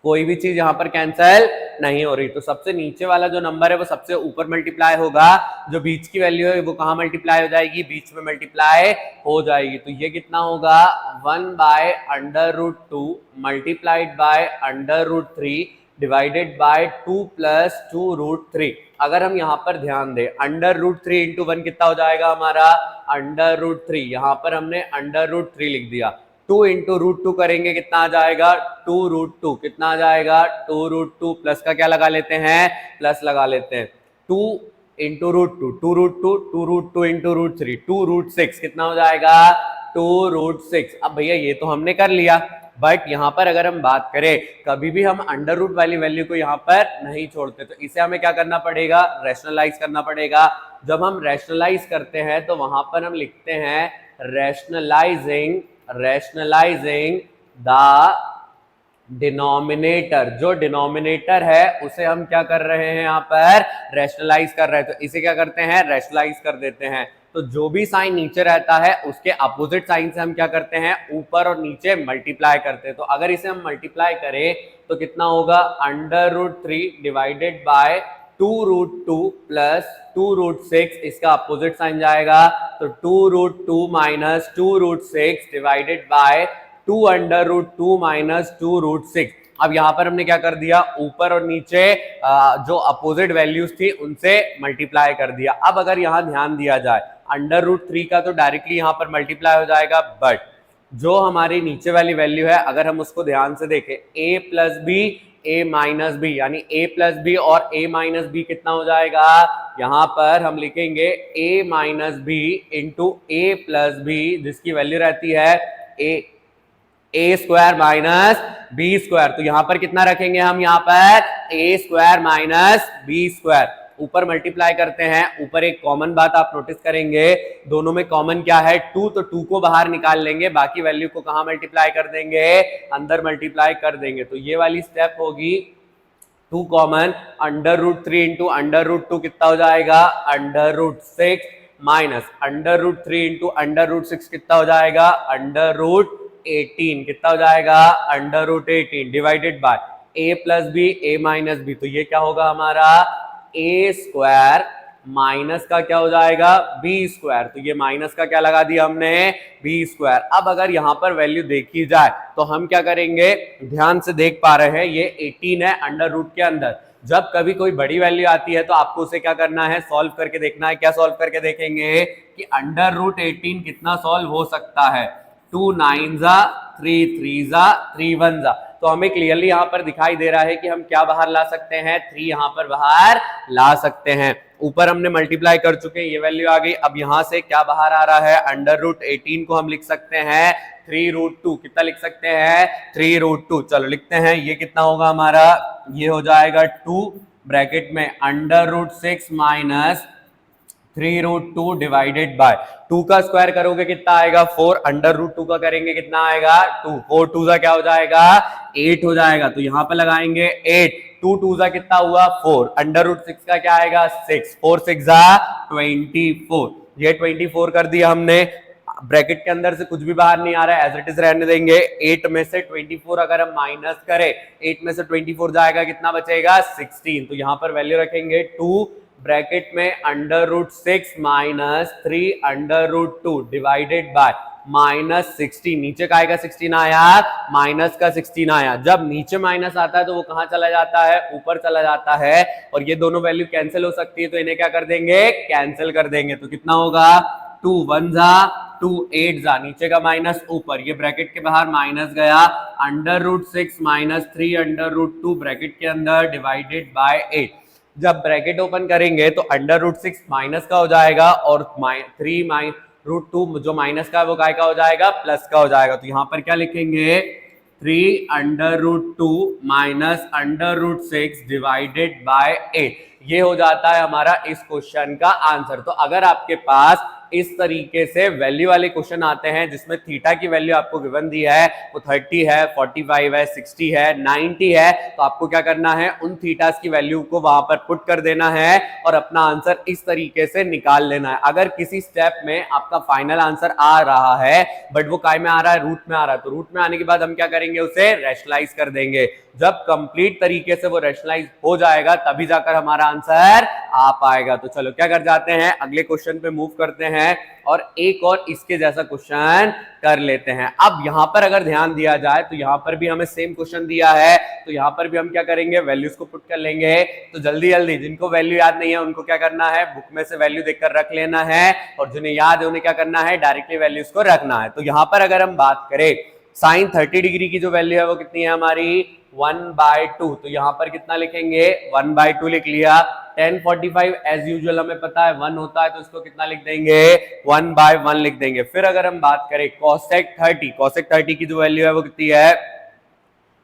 कोई भी चीज यहां पर कैंसिल नहीं हो रही, तो सबसे नीचे वाला जो नंबर है वो सबसे ऊपर मल्टीप्लाई होगा, जो बीच की वैल्यू है वो कहां मल्टीप्लाई हो जाएगी, बीच में मल्टीप्लाई हो जाएगी। तो ये कितना होगा, 1/√2 मल्टीप्लाइड बाय √3 डिवाइडेड बाय 2 + 2√3। अगर हम यहाँ पर ध्यान दें, √3 × 1 कितना हो जाएगा हमारा, √3। यहाँ पर हमने √3 लिख दिया। 2 × √2 करेंगे कितना आ जाएगा, 2√2। कितना आ जाएगा, 2√2। प्लस का क्या लगा लेते हैं, प्लस लगा लेते हैं। 2 × √2, 2√2, 2√2 × √3, 2√6। कितना हो जाएगा, 2√6। अब भैया ये तो हमने कर लिया, बट यहाँ पर अगर हम बात करें, कभी भी हम अंडर रूट वाली वैल्यू को यहाँ पर नहीं छोड़ते, तो इसे हमें क्या करना पड़ेगा, रैशनलाइज करना पड़ेगा। जब हम रैशनलाइज करते हैं तो वहां पर हम लिखते हैं रैशनलाइजिंग द डिनोमिनेटर। जो डिनोमिनेटर है उसे हम क्या कर रहे हैं, यहाँ पर रैशनलाइज कर रहे हैं। तो इसे क्या करते हैं, रैशनलाइज कर देते हैं। तो जो भी साइन नीचे रहता है उसके अपोजिट साइन से हम क्या करते हैं, ऊपर और नीचे मल्टीप्लाई करते हैं। तो अगर इसे हम मल्टीप्लाई करें तो कितना होगा, √3 डिवाइडेड बाय 2√2 प्लस 2√6, इसका अपोजिट साइन जाएगा। तो 2√2 माइनस 2√6 डिवाइडेड बाय 2√2 माइनस 2√6। अब यहां पर हमने क्या कर दिया, ऊपर और नीचे जो अपोजिट वैल्यूज थी उनसे मल्टीप्लाई कर दिया। अब अगर यहां ध्यान दिया जाए, √3 का तो डायरेक्टली यहां पर मल्टीप्लाई हो जाएगा, बट जो हमारी नीचे वाली वैल्यू है अगर हम उसको ध्यान से देखें, a + b a - b, यानी a + b और a - b कितना हो जाएगा, यहां पर हम लिखेंगे a - b into a + b, जिसकी वैल्यू रहती है a² माइनस b²। तो यहां पर कितना रखेंगे हम, यहां पर a² माइनस b²। ऊपर मल्टीप्लाई करते हैं, ऊपर एक कॉमन बात आप नोटिस करेंगे, दोनों में कॉमन क्या है, 2। तो 2 को बाहर निकाल लेंगे, बाकी वैल्यू को कहां मल्टीप्लाई कर देंगे, अंदर मल्टीप्लाई कर देंगे। तो ये वाली स्टेप होगी 2 कॉमन, √3 × √2 कितना हो जाएगा, √6 माइनस √3 × √6 कितना हो जाएगा, √18। कितना हो जाएगा, √18 divided by a + b a - b। तो ये क्या होगा हमारा, a² माइनस का क्या हो जाएगा, b²। तो ये माइनस का क्या लगा दिया हमने, b²। अब अगर यहां पर वैल्यू देखी जाए तो हम क्या करेंगे, ध्यान से देख पा रहे हैं ये 18 है अंडर रूट के अंदर। जब कभी कोई बड़ी वैल्यू आती है तो आपको उसे क्या करना है, सॉल्व करके देखना है। क्या सॉल्व करके देखेंगे कि √18 कितना सॉल्व हो सकता है, 2 9 3 3 3 1। तो हमें क्लियरली यहां पर दिखाई दे रहा है कि हम क्या बाहर ला सकते हैं, 3 यहां पर बाहर ला सकते हैं। ऊपर हमने मल्टीप्लाई कर चुके हैं, ये वैल्यू आ गई। अब यहां से क्या बाहर आ रहा है, √18 को हम लिख सकते हैं 3√2। कितना लिख सकते हैं, 3√2। चलो लिखते हैं, ये कितना होगा हमारा, ये हो जाएगा 2 ब्रैकेट में √6 माइनस 3√2 डिवाइडेड बाय 2 का स्क्वायर करोगे कितना आएगा, 4। √2 का करेंगे कितना आएगा, 2। 4 2 का क्या हो जाएगा, 8 हो जाएगा। तो यहां पर लगाएंगे 8। 2 2 का कितना हुआ, 4। √6 का क्या आएगा, 6। 4 6 24। ये 24 कर दिया हमने। ब्रैकेट के अंदर से कुछ भी बाहर नहीं आ रहा है, एज इट इज रहने देंगे। 8 में से 24 अगर हम माइनस करें, 8 में से 24 जाएगा, कितना बचेगा, 16। तो यहां पर वैल्यू रखेंगे 2 ब्रैकेट में √6 माइनस 3√2 डिवाइडेड बाय -16। नीचे का आएगा 16 आया, माइनस का 16 आया। जब नीचे माइनस आता है तो वो कहां चला जाता है, ऊपर चला जाता है। और ये दोनों वैल्यू कैंसिल हो सकती है, तो इन्हें क्या कर देंगे, कैंसिल कर देंगे। तो कितना होगा, 2 1 2 8 नीचे का माइनस ऊपर, ये ब्रैकेट के बाहर माइनस गया, √6 माइनस 3√2 ब्रैकेट के अंदर डिवाइडेड बाय 8। जब ब्रैकेट ओपन करेंगे तो √6 माइनस का हो जाएगा और 3√2 जो माइनस का है वो काय का हो जाएगा, प्लस का हो जाएगा। तो यहां पर क्या लिखेंगे, 3√2 माइनस √6 डिवाइडेड बाय 8। ये हो जाता है हमारा इस क्वेश्चन का आंसर। तो अगर आपके पास इस तरीके से वैल्यू वाले क्वेश्चन आते हैं जिसमें थीटा की वैल्यू आपको गिवन दी है, वो 30 है, 45 है, 60 है, 90 है। तो आपको क्या करना है, उन थीटास की वैल्यू को वहां पर पुट कर देना है और अपना आंसर इस तरीके से निकाल लेना है। अगर किसी स्टेप में आपका फाइनल आंसर आ रहा है बट वो काय में आ रहा है, रूट में आ रहा है, तो रूट में आने के बाद हम क्या करेंगे, उसे रैशनलाइज कर देंगे। जब कंप्लीट तरीके से वो रैशनलाइज हो जाएगा तभी जाकर हमारा आंसर आ पाएगा। तो चलो क्या कर जाते हैं, अगले क्वेश्चन पे मूव करते हैं और एक और इसके जैसा क्वेश्चन कर लेते हैं। अब यहां पर अगर ध्यान दिया जाए तो यहां पर भी हमें सेम क्वेश्चन दिया है, तो यहां पर भी हम क्या करेंगे, वैल्यूज को पुट कर लेंगे। तो जल्दी जल्दी जिनको वैल्यू याद नहीं है उनको क्या करना है, बुक में से वैल्यू देखकर रख लेना है, और जिन्हें याद है उन्हें क्या करना है, डायरेक्टली वैल्यूज को रखना है। तो यहां पर अगर हम बात करें साइन 30 डिग्री की जो वैल्यू है वो कितनी है हमारी 1/2, तो यहां पर कितना लिखेंगे 1/2 लिख लिया। 1045 एज यूजुअल हमें पता है 1 होता है, तो इसको कितना लिख देंगे 1/1 लिख देंगे। फिर अगर हम बात करें cosec 30 की जो वैल्यू है वो कितनी है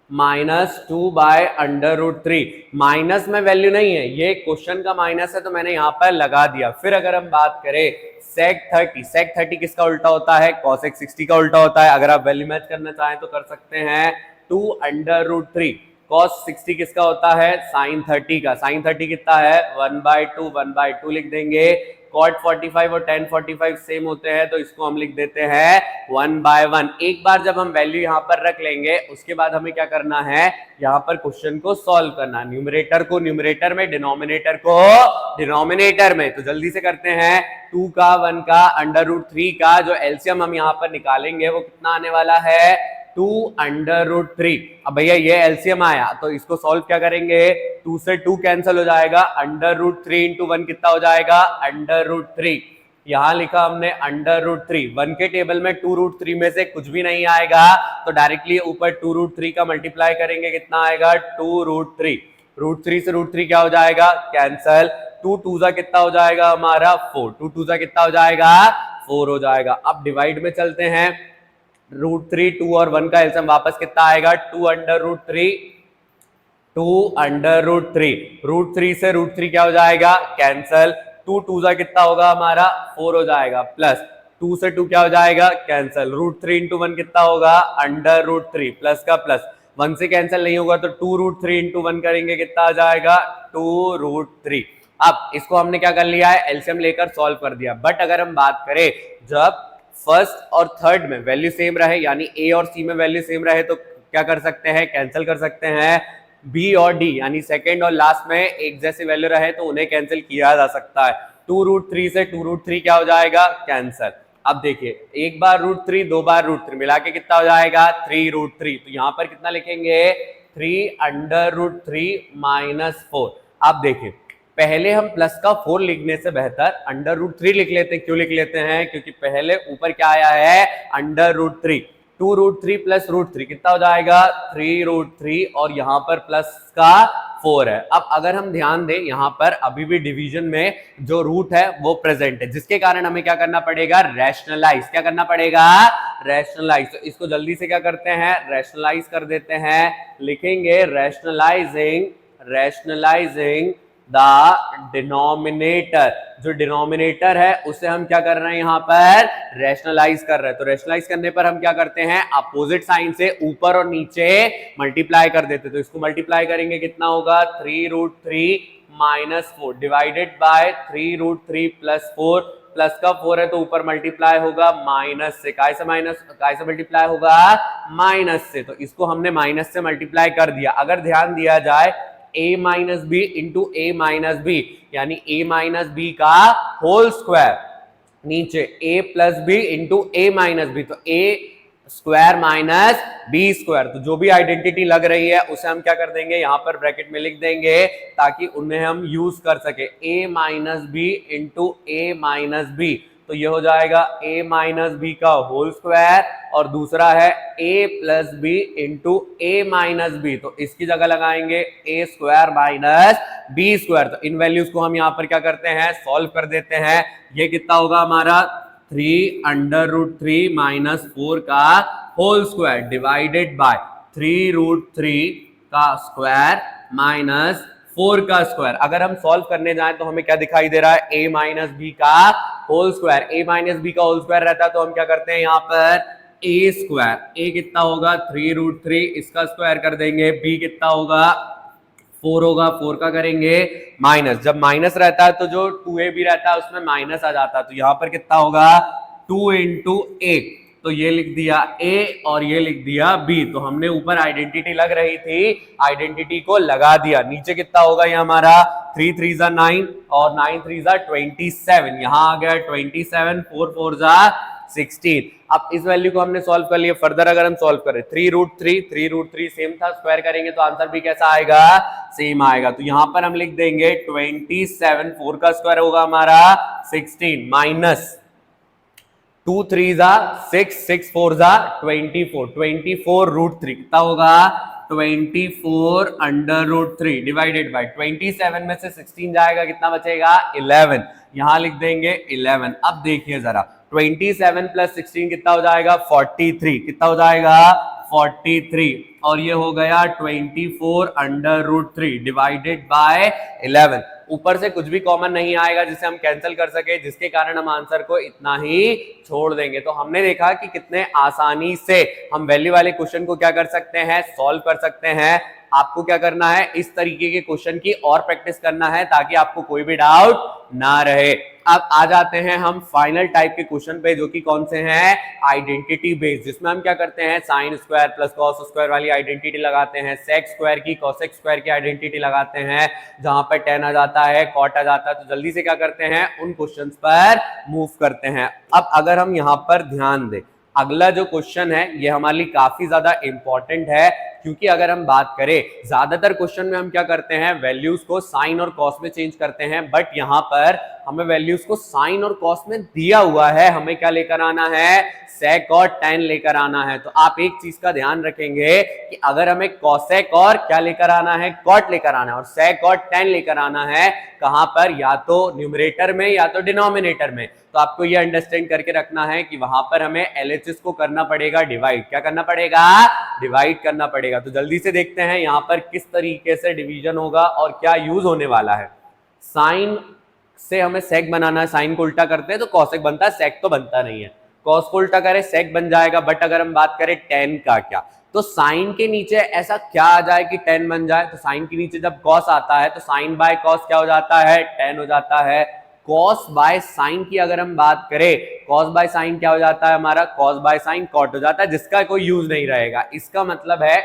-2/√3। माइनस में वैल्यू नहीं है, ये क्वेश्चन का माइनस है तो मैंने यहां पर लगा दिया। फिर अगर हम बात करें sec 30 किसका उल्टा होता है, cosec 60 का उल्टा होता है। अगर आप वैल्यू मैच करना चाहें तो कर सकते हैं 2/√3। cos 60 किसका होता है, sin 30 का। sin 30 कितना है 1/2 लिख देंगे। cot 45 और tan 45 सेम होते हैं तो इसको हम लिख देते हैं 1/1। एक बार जब हम वैल्यू यहां पर रख लेंगे उसके बाद हमें क्या करना है, यहां पर क्वेश्चन को सॉल्व करना, न्यूमरेटर को न्यूमरेटर में, डिनोमिनेटर को डिनोमिनेटर में। तो जल्दी से करते हैं, 2 का 1 का √3 का जो एलसीएम हम यहां पर निकालेंगे वो कितना आने वाला है 2/√3। अब भैया ये एलसीएम आया तो इसको सॉल्व क्या करेंगे, 2 से 2 कैंसिल हो जाएगा, √3 × 1 कितना हो जाएगा √3। यहां लिखा हमने √3, 1 के टेबल में 2√3 में से कुछ भी नहीं आएगा तो डायरेक्टली ऊपर 2√3 का मल्टीप्लाई करेंगे, कितना आएगा 2√3। √3 से √3 क्या हो जाएगा कैंसल, 2 2 जा कितना हो जाएगा हमारा 4, 2 2 जा कितना हो जाएगा 4 हो जाएगा। अब डिवाइड में चलते हैं, √3 2 और 1 का एलसीएम वापस कितना आएगा 2/√3, 2/√3। √3 से √3 क्या हो जाएगा कैंसल, 2 2 जा कितना होगा हमारा 4 हो जाएगा, प्लस 2 से 2 क्या हो जाएगा कैंसल, √3 × 1 कितना होगा √3, प्लस का प्लस 1 से कैंसिल नहीं होगा तो 2√3 × 1 करेंगे कितना आ जाएगा 2√3। अब इसको हमने क्या कर लिया है, एलसीएम लेकर सॉल्व कर दिया। बट अगर हम बात करें जब फर्स्ट और थर्ड में वैल्यू सेम रहे, यानी ए और सी में वैल्यू सेम रहे, तो क्या कर सकते हैं, कैंसिल कर सकते हैं। बी और डी यानी सेकंड और लास्ट में एक जैसी वैल्यू रहे तो उन्हें कैंसिल किया जा सकता है। 2√3 से 2√3 क्या हो जाएगा कैंसिल। अब देखिए, एक बार √3 दो बार √3 मिला के कितना हो जाएगा 3√3। तो यहां पर कितना लिखेंगे 3/√3 -4। अब देखिए, पहले हम प्लस का 4 लिखने से बेहतर √3 लिख लेते हैं। क्यों लिख लेते हैं, क्योंकि पहले ऊपर क्या आया है √3। 2√3 + √3 कितना हो जाएगा 3√3 और यहां पर प्लस का 4 है। अब अगर हम ध्यान दें, यहां पर अभी भी डिवीजन में जो रूट है वो प्रेजेंट है, जिसके कारण हमें क्या करना पड़ेगा रैशनलाइज। क्या करना पड़ेगा रैशनलाइज। तो इसको जल्दी से क्या करते हैं रैशनलाइज कर देते हैं, लिखेंगे रैशनलाइजिंग द डिनोमिनेटर। जो डिनोमिनेटर है उसे हम क्या कर रहे हैं यहां पर रैशनलाइज कर रहे हैं। तो रैशनलाइज करने पर हम क्या करते हैं, अपोजिट साइन से ऊपर और नीचे मल्टीप्लाई कर देते। तो इसको मल्टीप्लाई करेंगे कितना होगा 3√3 -4 डिवाइडेड बाय 3√3 + 4, प्लस का 4 है तो ऊपर मल्टीप्लाई होगा माइनस से, काय से मल्टीप्लाई होगा माइनस से। तो इसको हमने माइनस से मल्टीप्लाई कर दिया। अगर ध्यान दिया जाए a - b into a - b यानी a - b का होल स्क्वायर, नीचे a + b into a - b, तो a square minus b square. तो जो भी आइडेंटिटी लग रही है उसे हम क्या कर देंगे यहां पर ब्रैकेट में लिख देंगे ताकि उन्हें हम यूज कर सके। a - b into a - b, तो ये हो जाएगा a - b का होल स्क्वायर और दूसरा है a + b into a - b, तो इसकी जगह लगाएंगे a square minus b square. तो इन वैल्यूज को हम यहां पर क्या करते हैं सॉल्व कर देते हैं। ये कितना होगा हमारा 3/√3 -4 का होल स्क्वायर डिवाइडेड बाय 3√3 का स्क्वायर माइनस 4 का स्क्वायर। अगर हम सॉल्व करने जाएं तो हमें क्या दिखाई दे रहा है a - b का whole square, a minus B का होल स्क्वायर रहता है तो हम क्या करते हैं यहाँ पर a स्क्वायर, a कितना होगा 3√3, इसका स्क्वायर कर देंगे, b कितना होगा 4 होगा, 4 का करेंगे माइनस, जब माइनस रहता है तो जो 2a भी रहता है उसमें माइनस आ जाता है, तो यहाँ पर कितना होगा 2 इंटू a, तो ये लिख दिया a और ये लिख दिया b, तो हमने ऊपर आइडेंटिटी लग रही थी, आइडेंटिटी को लगा दिया, नीचे कितना होगा ये हमारा 3 3 जा 9 और 9 3 जा 27, यहाँ आ गया 27, 4 4 जा 16। अब इस वैल्यू को हमने सॉल्व कर लिया, फर्दर अगर हम सॉल्व करें 3√3 सेम था, स्क्वायर करेंगे तो आंसर भी कैसा आएगा सेम आएगा, तो यहां पर हम लिख देंगे 27, 4 का स्क्वायर होगा हमारा 16 माइनस 2 3 जा 6, 6 4 जा 24, 24√3 कितना होगा 24 अंडर√3 डिवाइडेड बाय 27 में से 16 जाएगा, कितना बचेगा 11, यहां लिख देंगे 11। अब देखिए जरा 27 प्लस 16 कितना हो जाएगा 43, कितना हो जाएगा 43, और ये हो गया 24 अंडर√3 डिवाइडेड बाय 11। ऊपर से कुछ भी कॉमन नहीं आएगा जिसे हम कैंसिल कर सके, जिसके कारण हम आंसर को इतना ही छोड़ देंगे। तो हमने देखा कि कितने आसानी से हम वैल्यू वाले क्वेश्चन को क्या कर सकते हैं सॉल्व कर सकते हैं। आपको क्या करना है इस तरीके के क्वेश्चन की और प्रैक्टिस करना है ताकि आपको कोई भी डाउट ना रहे। अब आ जाते हैं हम फाइनल टाइप के क्वेश्चन पे, जो कि कौन से हैं आइडेंटिटी बेस्ड, जिसमें हम क्या करते हैं sine square plus cos square वाली आइडेंटिटी लगाते हैं, सेक स्क्वायर की कॉसेक स्क्वायर की आइडेंटिटी लगाते हैं, जहां पर टेन आ जाता है कॉट आ जाता है। तो जल्दी से क्या करते हैं उन क्वेश्चंस पर मूव करते हैं। अब अगर हम यहाँ पर ध्यान दें, अगला जो क्वेश्चन है ये हमारे लिए काफी ज्यादा इंपॉर्टेंट है, क्योंकि अगर हम बात करें ज्यादातर क्वेश्चन में हम क्या करते हैं वैल्यूज को साइन और कॉस में चेंज करते हैं, बट यहां पर हमें वैल्यूज को साइन और कॉस में दिया हुआ है, हमें क्या लेकर आना है सेक और टेन लेकर आना है। तो आप एक चीज का ध्यान रखेंगे कि अगर हमें कॉसेक और क्या लेकर आना है कॉट लेकर आना है और सेक और टेन लेकर आना है, कहां पर या तो न्यूमरेटर में या तो डिनोमिनेटर में, तो आपको ये अंडरस्टैंड करके रखना है कि वहां पर हमें एलएचएस को करना पड़ेगा डिवाइड, क्या करना पड़ेगा डिवाइड करना पड़ेगा। तो जल्दी से देखते हैं यहां पर किस तरीके से डिवीजन होगा और क्या यूज होने वाला है। साइन से हमें सेक बनाना है, साइन को उल्टा करते हैं तो कॉसेक बनता है, सेक तो बनता नहीं है, कॉस को उल्टा करें सेक बन जाएगा। बट अगर हम बात करें टेन का क्या, तो साइन के नीचे ऐसा क्या आ जाए कि टेन बन जाए, तो साइन के नीचे जब कॉस आता है तो साइन बाय कॉस क्या हो जाता है टेन हो जाता है। कॉस बाय साइन की अगर हम बात करें, कॉस बाय साइन क्या हो जाता है हमारा कॉस बाय साइन कॉट हो जाता है, जिसका कोई यूज नहीं रहेगा। इसका मतलब है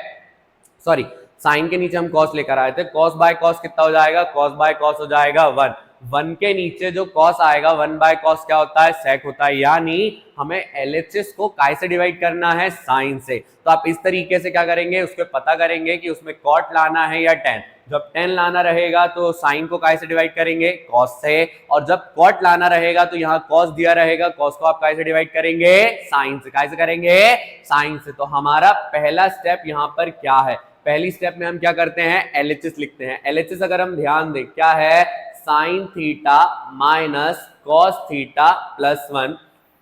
सॉरी साइन के नीचे हम कॉस लेकर आए थे, कॉस बाय कॉस कितना हो जाएगा कॉस बाय कॉस हो जाएगा 1, 1 के नीचे जो कॉस आएगा 1 बाय कॉस क्या होता है सेक होता है, यानी हमें एलएचएस को काय से डिवाइड करना है साइन से। तो आप इस तरीके से क्या करेंगे उसको पता करेंगे कि उसमें कॉट लाना है या टेन। जब टेन लाना रहेगा तो साइन को काय से डिवाइड करेंगे कॉस से, और जब कॉट लाना रहेगा तो यहाँ कॉस दिया रहेगा, कॉस को आप काय से डिवाइड करेंगे साइन से, काय से करेंगे साइन से। तो हमारा पहला स्टेप यहाँ पर क्या है, पहली स्टेप में हम क्या करते हैं एलएचएस लिखते हैं। एलएचएस अगर हम ध्यान दें क्या है sine theta minus cos theta plus 1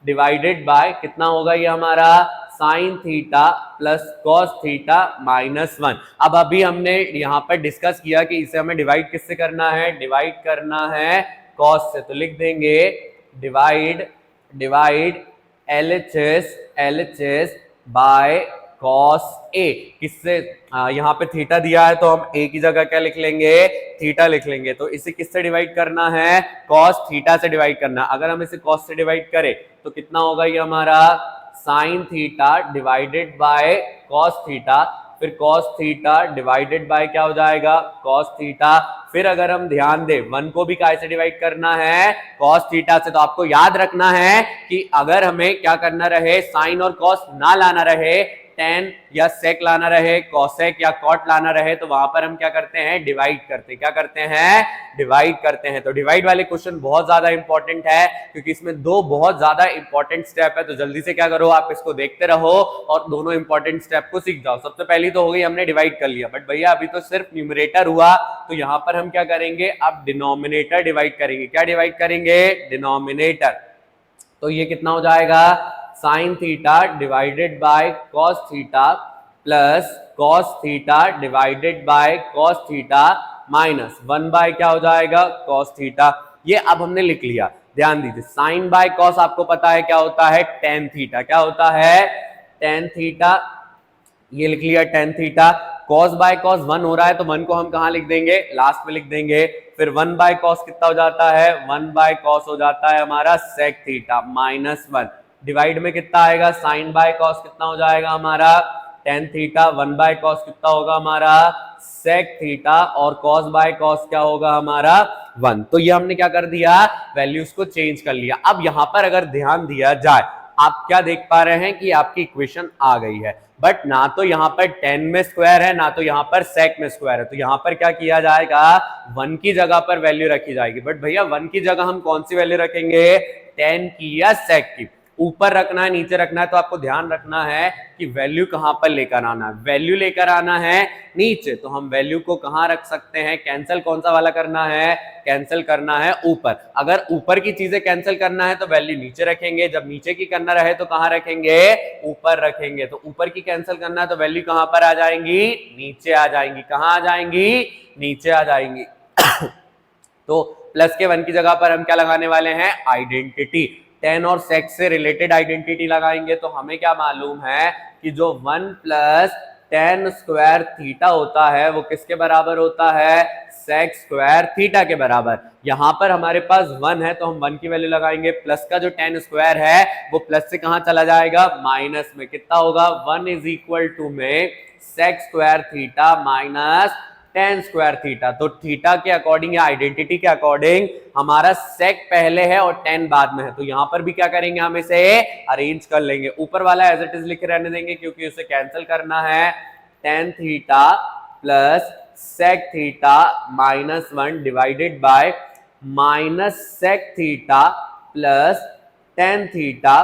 divided by कितना होगा ये हमारा sine theta plus cos theta minus 1। अब अभी हमने यहाँ पर डिस्कस किया कि इसे हमें डिवाइड किससे करना है, डिवाइड करना है कॉस से, तो लिख देंगे divide divide LHS by cos A, किससे यहाँ पे थीटा दिया है तो हम ए की जगह क्या लिख लेंगे थीटा लिख लेंगे। तो इसे किससे डिवाइड करना है कॉस थीटा से डिवाइड करना। अगर हम इसे कॉस से डिवाइड करें तो कितना होगा ये हमारा sign theta divided by cos theta, फिर कॉस थीटा डिवाइडेड बाय क्या हो जाएगा कॉस थीटा। फिर अगर हम ध्यान दें 1 को भी काय से डिवाइड करना है कॉस थीटा से, तो आपको याद रखना है कि अगर हमें क्या करना रहे साइन और कॉस ना लाना रहे, टेन या सेक लाना रहे, कॉसेक या कॉट लाना रहे, तो वहां पर हम क्या करते हैं डिवाइड करते हैं, क्या करते हैं डिवाइड करते हैं। तो डिवाइड वाले क्वेश्चन बहुत ज्यादा इंपॉर्टेंट है क्योंकि इसमें दो बहुत ज्यादा इंपॉर्टेंट स्टेप है। तो जल्दी से क्या करो आप इसको देखते रहो और दोनों इंपॉर्टेंट स्टेप को सीख जाओ। सबसे पहली तो हो गई हमने डिवाइड कर लिया, बट भैया अभी तो सिर्फ न्यूमरेटर हुआ, तो यहां पर हम क्या करेंगे अब डिनोमिनेटर डिवाइड करेंगे। क्या डिवाइड करेंगे डिनोमिनेटर, तो ये कितना हो जाएगा sine theta divided by cos theta plus cos theta divided by cos theta minus 1 by क्या हो जाएगा कॉस थीटा। ये अब हमने लिख लिया। ध्यान दीजिए, साइन बाय कॉस आपको पता है क्या होता है, टेन थीटा। क्या होता है, टेन थीटा। ये लिख लिया tan theta. Cos by cos 1 हो रहा है तो 1 को हम कहां लिख देंगे, लास्ट में लिख देंगे। फिर 1 बाय कॉस कितना हो जाता है, 1 बाय कॉस हो जाता है हमारा सेक थीटा माइनस 1। डिवाइड में कितना आएगा, साइन बाय कॉस कितना हो जाएगा हमारा टेन थीटा। 1 बाय कॉस कितना होगा हमारा सेक थीटा, और कॉस बाय कॉस क्या होगा हमारा 1। तो ये हमने क्या कर दिया, वैल्यूज को चेंज कर लिया। अब यहां पर अगर ध्यान दिया जाए, आप क्या देख पा रहे हैं कि आपकी इक्वेशन आ गई है, बट ना तो यहां पर 10 में स्क्वायर है, ना तो यहां पर सेक में स्क्वायर है। तो यहां पर क्या किया जाएगा, 1 की जगह पर वैल्यू रखी जाएगी। बट भैया 1 की जगह हम कौन सी वैल्यू रखेंगे, 10 की या सेक की। ऊपर रखना है नीचे रखना है, तो आपको ध्यान रखना है कि वैल्यू कहां पर लेकर आना है, वैल्यू लेकर आना है नीचे। तो हम वैल्यू को कहां रख सकते हैं, कैंसिल कौन सा वाला करना है, कैंसिल करना है ऊपर। अगर ऊपर की चीजें कैंसिल करना है तो वैल्यू नीचे रखेंगे, जब नीचे की करना रहे तो कहां रखेंगे, ऊपर रखेंगे। तो ऊपर की कैंसिल करना है तो वैल्यू कहां पर आ जाएंगी, नीचे आ जाएंगी। कहां आ जाएंगी, नीचे आ जाएंगी। तो प्लस के 1 की जगह पर हम क्या लगाने वाले हैं, आइडेंटिटी। 10 और सेक्स से रिलेटेड आइडेंटिटी लगाएंगे तो हमें क्या मालूम है कि जो 1 प्लस 10 स्क्वायर थीटा होता है वो किसके बराबर होता है, सेक स्क्वायर थीटा के बराबर। यहां पर हमारे पास 1 है तो हम 1 की वैल्यू लगाएंगे। प्लस का जो 10 स्क्वायर है वो प्लस से कहां चला जाएगा, माइनस में। कितना होगा, 1 इज इक्वल टू में sec square theta minus 10 square theta. तो थीटा के अकॉर्डिंग या आइडेंटिटी के अकॉर्डिंग हमारा सेक पहले है और 10 बाद में है। तो यहां पर भी क्या करेंगे, हम इसे अरेंज कर लेंगे। ऊपर वाला एज इट इज लिखे रहने देंगे क्योंकि उसे कैंसिल करना है। 10 theta plus sec theta minus 1 divided by minus sec theta plus 10 theta.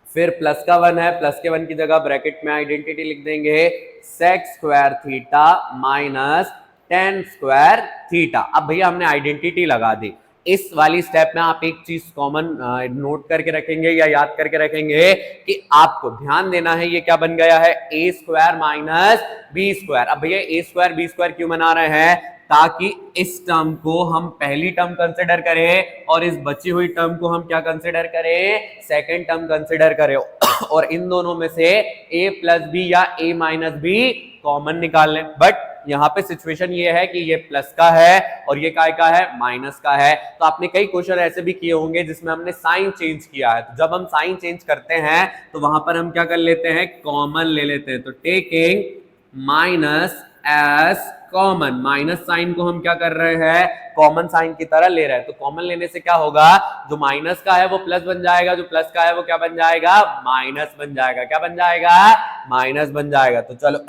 फिर प्लस का 1 है, प्लस के 1 की जगह ब्रैकेट में आइडेंटिटी लिख देंगे, sec square theta minus 10 square theta. अब भैया हमने आइडेंटिटी लगा दी। इस वाली स्टेप में आप एक चीज कॉमन नोट करके रखेंगे या याद करके रखेंगे कि आपको ध्यान देना है ये क्या बन गया है, ए स्क्वायर माइनस बी स्क्वायर। अब भैया ए स्क्वायर बी स्क्वायर क्यों बना रहे हैं, ताकि इस टर्म को हम पहली टर्म कंसिडर करें और इस बची हुई टर्म को हम क्या कंसिडर करें, सेकेंड टर्म कंसिडर करें। और इन दोनों में से a प्लस बी या a माइनस बी कॉमन निकाल लें। बट यहाँ पे सिचुएशन ये है कि ये प्लस का है और ये काय का है, माइनस का है। तो आपने कई क्वेश्चन ऐसे भी किए होंगे जिसमें हमने साइन चेंज किया है। तो जब हम साइन चेंज करते हैं तो वहां पर हम क्या कर लेते हैं, कॉमन ले लेते हैं। तो taking minus as common, minus sine को हम क्या कर रहे हैं, कॉमन साइन की तरह ले रहे हैं। तो कॉमन लेने से क्या होगा, जो माइनस का है वो प्लस बन जाएगा, जो प्लस का है वो क्या बन जाएगा, माइनस बन जाएगा। क्या बन जाएगा, माइनस बन जाएगा। तो चलो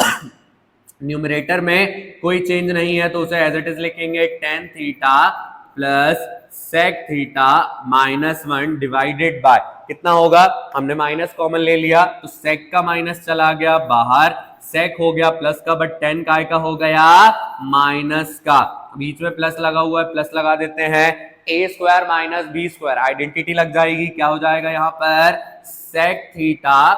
न्यूमरेटर में कोई चेंज नहीं है तो उसे एज इट इज लिखेंगे, tan theta plus sec theta minus 1 divided by कितना होगा, हमने माइनस कॉमन ले लिया तो सेक का माइनस चला गया बाहर, सेक हो गया प्लस का, बट 10 काय का हो गया माइनस का। बीच में प्लस लगा हुआ है, प्लस लगा देते हैं, A square minus B square identity लग जाएगी। क्या हो जाएगा यहाँ पर, सेक थीटा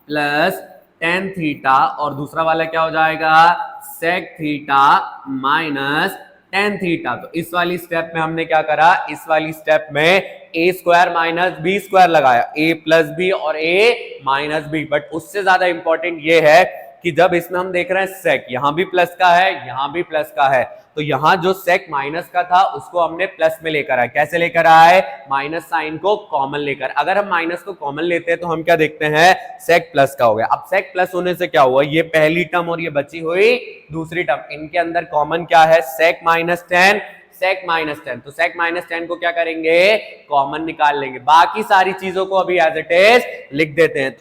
प्लस 10 थीटा, और दूसरा वाला क्या हो जाएगा, सेक थीटा माइनस 10 थीटा। तो इस वाली स्टेप में हमने क्या करा, इस वाली स्टेप में ए स्क्वायर माइनस बी स्क्वायर लगाया, ए प्लस बी और ए माइनस बी। बट उससे ज्यादा इंपॉर्टेंट ये है कि जब इसमें हम देख रहे हैं सेक, यहां भी प्लस का है यहां भी प्लस का है, तो यहां जो सेक माइनस का था उसको हमने प्लस में लेकर आए। कैसे लेकर आए, माइनस साइन को कॉमन लेकर। अगर हम माइनस को कॉमन लेते हैं तो हम क्या देखते हैं, सेक प्लस का हो गया। अब सेक प्लस होने से क्या हुआ, ये पहली टर्म और ये बची हुई दूसरी टर्म, इनके अंदर कॉमन क्या है, सेक माइनस 10, सेक माइनस 10। तो सेक माइनस 10 को क्या करेंगे, कॉमन निकाल लेंगे। बाकी सारी चीजों को अभी एज इट इज लिख देते हैं।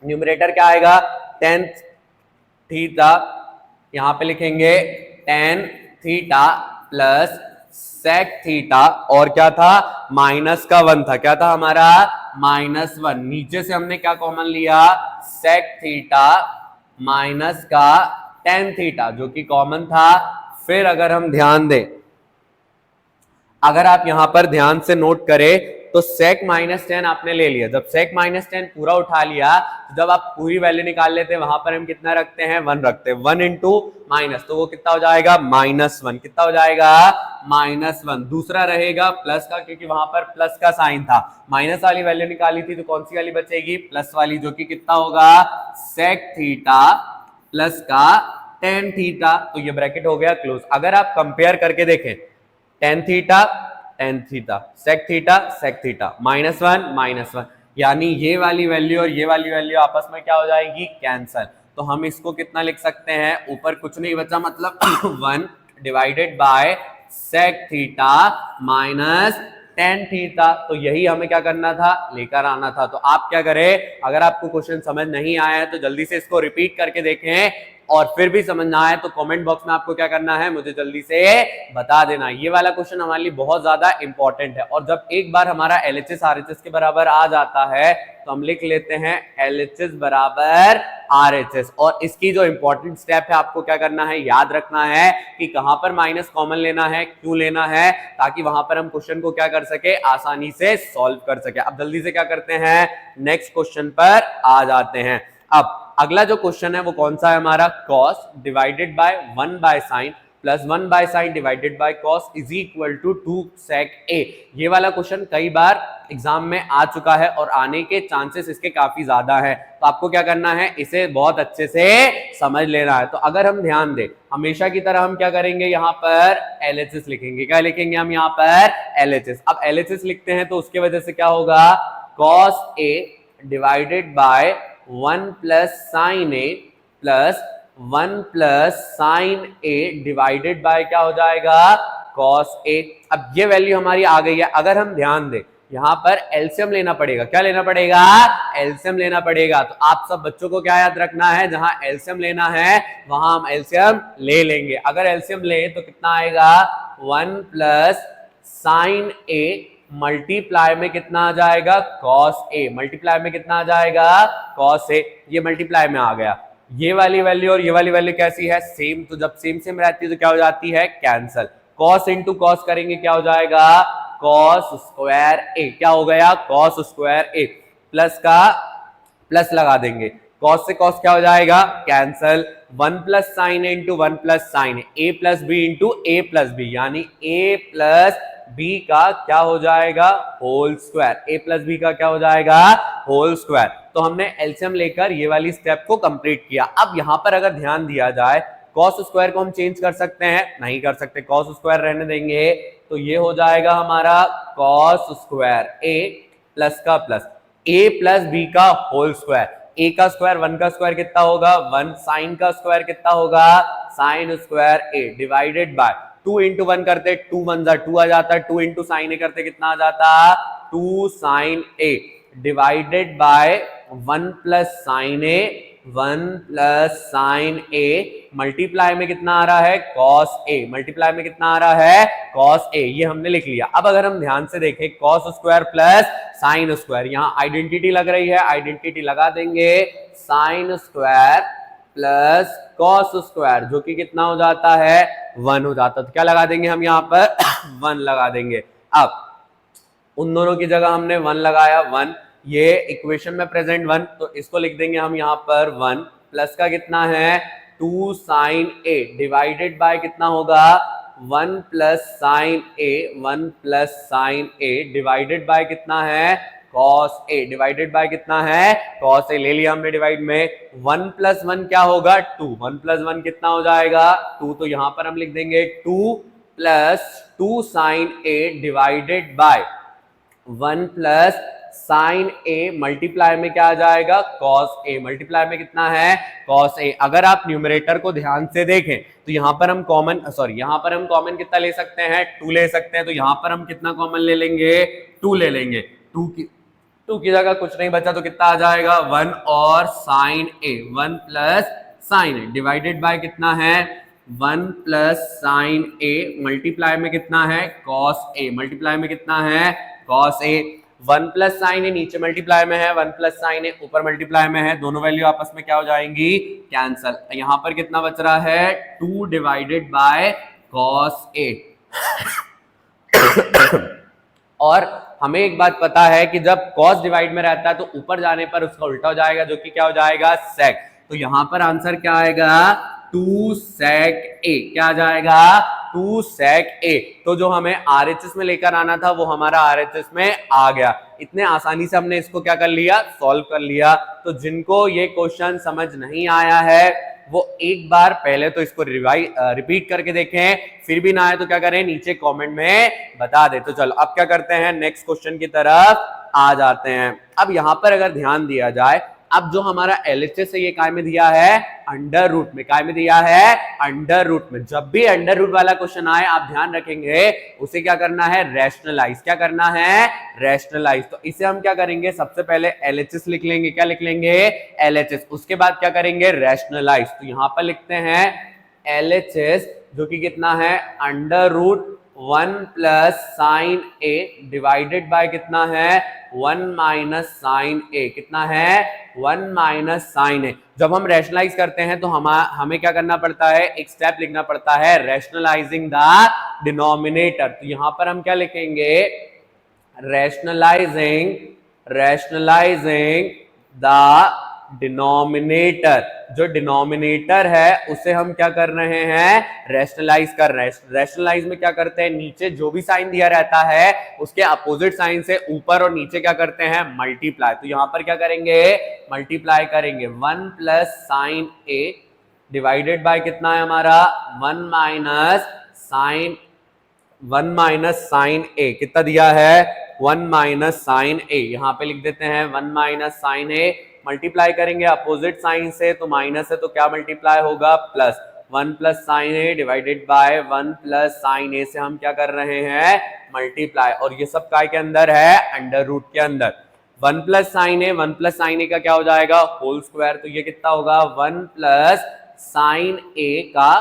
न्यूमरेटर क्या आएगा, 10 थीटा, यहां पे लिखेंगे 10 थीटा प्लस सेक थीटा, और क्या था, माइनस का 1 था, क्या था हमारा, माइनस 1। नीचे से हमने क्या कॉमन लिया, सेक थीटा माइनस का 10 थीटा जो कि कॉमन था। फिर अगर हम ध्यान दें, अगर आप यहां पर ध्यान से नोट करें तो sec -10 आपने ले लिया। जब sec -10 पूरा उठा लिया, तो जब आप पूरी वैल्यू निकाल लेते हैं वहां पर हम कितना रखते हैं, 1 रखते हैं। 1 इंटू माइनस, तो वो कितना हो जाएगा, -1। कितना हो जाएगा, -1। दूसरा रहेगा प्लस का, क्योंकि वहां पर प्लस का साइन था। माइनस वाली वैल्यू निकाली थी तो कौन सी वाली बचेगी, प्लस वाली, जो कि कितना होगा, sec थीटा प्लस का tan थीटा। तो ये ब्रैकेट हो गया क्लोज। अगर आप कंपेयर करके देखें, tan थीटा sec थीटा, -1 यानी ये वाली वैल्यू और ये वाली वैल्यू आपस में क्या हो जाएगी, कैंसल। तो हम इसको कितना लिख सकते हैं, ऊपर कुछ नहीं बचा, मतलब 1 divided bye sec theta minus tan theta. तो यही हमें क्या करना था, लेकर आना था। तो आप क्या करें, अगर आपको क्वेश्चन समझ नहीं आया है तो जल्दी से इसको रिपीट करके देखें, और फिर भी समझ ना आए तो कमेंट बॉक्स में आपको क्या करना है, मुझे जल्दी से बता देना। ये वाला क्वेश्चन हमारे लिए बहुत ज्यादा इंपॉर्टेंट है। और जब एक बार हमारा LHS RHS के बराबर आ जाता है तो हम लिख लेते हैं LHS बराबर RHS। और इसकी जो इंपॉर्टेंट स्टेप है, आपको क्या करना है, याद रखना है कि कहां पर माइनस कॉमन लेना है, क्यों लेना है, ताकि वहां पर हम क्वेश्चन को क्या कर सके, आसानी से सॉल्व कर सके। अब जल्दी से क्या करते हैं, नेक्स्ट क्वेश्चन पर आ जाते हैं। अब अगला जो क्वेश्चन है वो कौन सा है हमारा, cos divided by 1 by sine plus 1 by sine divided by cos is equal to 2 sec a। ये वाला क्वेश्चन कई बार एग्जाम में आ चुका है और आने के चांसेस इसके काफी ज्यादा है। तो आपको क्या करना है, इसे बहुत अच्छे से समझ लेना है। तो अगर हम ध्यान दें, हमेशा की तरह हम क्या करेंगे, यहाँ पर LHS लिखेंगे। क्या लिखेंगे हम यहाँ पर, LHS। अब LHS लिखते हैं तो उसके वजह से क्या होगा, cos a divided by 1 plus sine A plus 1 plus sine A divided bye क्या हो जाएगा, cos ए। अब ये वैल्यू हमारी आ गई है। अगर हम ध्यान दें, यहां पर एलसीएम लेना पड़ेगा। क्या लेना पड़ेगा, एलसीएम लेना पड़ेगा। तो आप सब बच्चों को क्या याद रखना है, जहां एलसीएम लेना है वहां हम एलसीएम ले लेंगे। अगर एलसीएम ले तो कितना आएगा, 1 प्लस साइन ए मल्टीप्लाई में कितना आ जाएगा, cos a। मल्टीप्लाई में कितना आ जाएगा, cos a। ये मल्टीप्लाई में आ गया। ये वाली वैल्यू और ये वाली वैल्यू कैसी है, सेम। तो जब सेम सेम रहती है तो क्या हो जाती है, कैंसल। cos इंटू cos करेंगे, क्या हो जाएगा, cos स्क्वायर a। क्या हो गया, cos स्क्वायर a। प्लस का प्लस लगा देंगे, cos से cos क्या हो जाएगा, cancel. 1 plus sine A into 1 plus sine A plus B into A plus B, यानी a प्लस b का क्या हो जाएगा, whole square. a plus B का क्या हो जाएगा, होल स्क्वायर। तो हमने एलसीएम लेकर ये वाली स्टेप को कंप्लीट किया। अब यहां पर अगर ध्यान दिया जाए, cos स्क्वायर को हम चेंज कर सकते हैं, नहीं कर सकते, cos स्क्वायर रहने देंगे। तो ये हो जाएगा हमारा cos स्क्वायर a प्लस का प्लस a प्लस b का होल स्क्वायर। a का स्क्वायर 1 का स्क्वायर कितना होगा, 1। साइन का स्क्वायर कितना होगा, sine square a divided bye 2 into 1 करते 2 1 जा 2 आ जाता है, 2 इंटू साइन ए करते कितना आ जाता, 2 sine A divided by 1 plus sine A 1 plus sine A multiply में कितना आ रहा है, cos a। मल्टीप्लाई में कितना आ रहा है, cos a। ये हमने लिख लिया। अब अगर हम ध्यान से देखें, cos square plus sine square, यहाँ आइडेंटिटी लग रही है, आइडेंटिटी लगा देंगे। Sine square plus cos square जो कि कितना हो जाता है, 1 हो जाता है। तो क्या लगा देंगे हम यहाँ पर 1 लगा देंगे। अब उन दोनों की जगह हमने 1 लगाया, 1। ये इक्वेशन में प्रेजेंट 1, तो इसको लिख देंगे हम यहाँ पर 1 प्लस का कितना है, 2 साइन ए डिवाइडेड बाय कितना होगा, 1 plus sine A 1 plus sine A divided by कितना है, cos a डिवाइडेड बाय कितना है, cos a। ले लिया हमने डिवाइड में। 1 प्लस 1 क्या होगा, 2। 1 प्लस 1 कितना हो जाएगा, 2। तो यहां पर हम लिख देंगे 2 plus 2 sine a divided by 1 plus sine a multiply में क्या आ जाएगा, cos a। मल्टीप्लाई में कितना है, cos a। अगर आप न्यूमरेटर को ध्यान से देखें तो यहां पर हम कॉमन कितना ले सकते हैं, 2 ले सकते हैं। तो यहां पर हम कितना कॉमन ले लेंगे, 2 ले लेंगे। 2 की जगह कुछ नहीं बचा तो कितना आ जाएगा, 1 और sine a 1 plus sine a divided by कितना है, 1 प्लस साइन a मल्टीप्लाई में कितना है, cos a। मल्टीप्लाई में कितना है, cos a। 1 plus sine a नीचे मल्टीप्लाई में है, 1 प्लस साइन a ऊपर मल्टीप्लाई में है, दोनों वैल्यू आपस में क्या हो जाएंगी, कैंसल। यहां पर कितना बच रहा है, 2 डिवाइडेड बाय cos a। और हमें एक बात पता है कि जब cos डिवाइड में रहता है तो ऊपर जाने पर उसका उल्टा हो जाएगा, जो कि क्या हो जाएगा, sec। तो यहां पर आंसर क्या आएगा, 2 sec a। क्या आ जाएगा, 2 sec a। तो जो हमें RHS में लेकर आना था वो हमारा RHS में आ गया। इतने आसानी से हमने इसको क्या कर लिया, सॉल्व कर लिया। तो जिनको ये क्वेश्चन समझ नहीं आया है वो एक बार पहले तो इसको रिपीट करके देखें, फिर भी ना आए तो क्या करें, नीचे कमेंट में बता दे। तो चलो अब क्या करते हैं, नेक्स्ट क्वेश्चन की तरफ आ जाते हैं। अब यहां पर अगर ध्यान दिया जाए, अब जो हमारा LHS है ये काय में दिया है, अंडर रूट में। काय में दिया है, अंडर रूट में। जब भी अंडर रूट वाला क्वेश्चन आए आप ध्यान रखेंगे उसे क्या करना है, रैशनलाइज। क्या करना है, रैशनलाइज। तो इसे हम क्या करेंगे, सबसे पहले LHS लिख लेंगे। क्या लिख लेंगे, LHS। उसके बाद क्या करेंगे, रैशनलाइज। तो यहां पर लिखते हैं LHS, जो कि कितना है, under root 1 plus sine A divided by कितना है, 1 माइनस साइन ए। कितना है, 1 माइनस साइन ए। जब हम रैशनलाइज करते हैं तो हमें क्या करना पड़ता है, एक स्टेप लिखना पड़ता है, रैशनलाइजिंग द डिनोमिनेटर। तो यहां पर हम क्या लिखेंगे, रैशनलाइजिंग द डिनोमिनेटर। जो डिनोमिनेटर है उसे हम क्या कर रहे हैं, रैशनलाइज कर रहे हैं। रैशनलाइज में क्या करते हैं, नीचे जो भी साइन दिया रहता है उसके अपोजिट साइन से ऊपर और नीचे क्या करते हैं, मल्टीप्लाई। तो यहां पर क्या करेंगे, मल्टीप्लाई करेंगे। 1 plus sine A divided by कितना है हमारा, 1 माइनस साइन ए। कितना दिया है, 1 माइनस साइन ए। यहां पे लिख देते हैं 1 माइनस साइन ए। मल्टीप्लाई करेंगे अपोजिट साइन से, तो माइनस है तो क्या मल्टीप्लाई होगा, plus. 1 plus sine A divided by 1 plus sine A से हम क्या कर रहे हैं, मल्टीप्लाई। और ये सब काय के अंदर है, अंडर रूट के अंदर। 1 प्लस साइन ए का क्या हो जाएगा, होल स्क्वायर। तो ये कितना होगा, 1 प्लस साइन ए का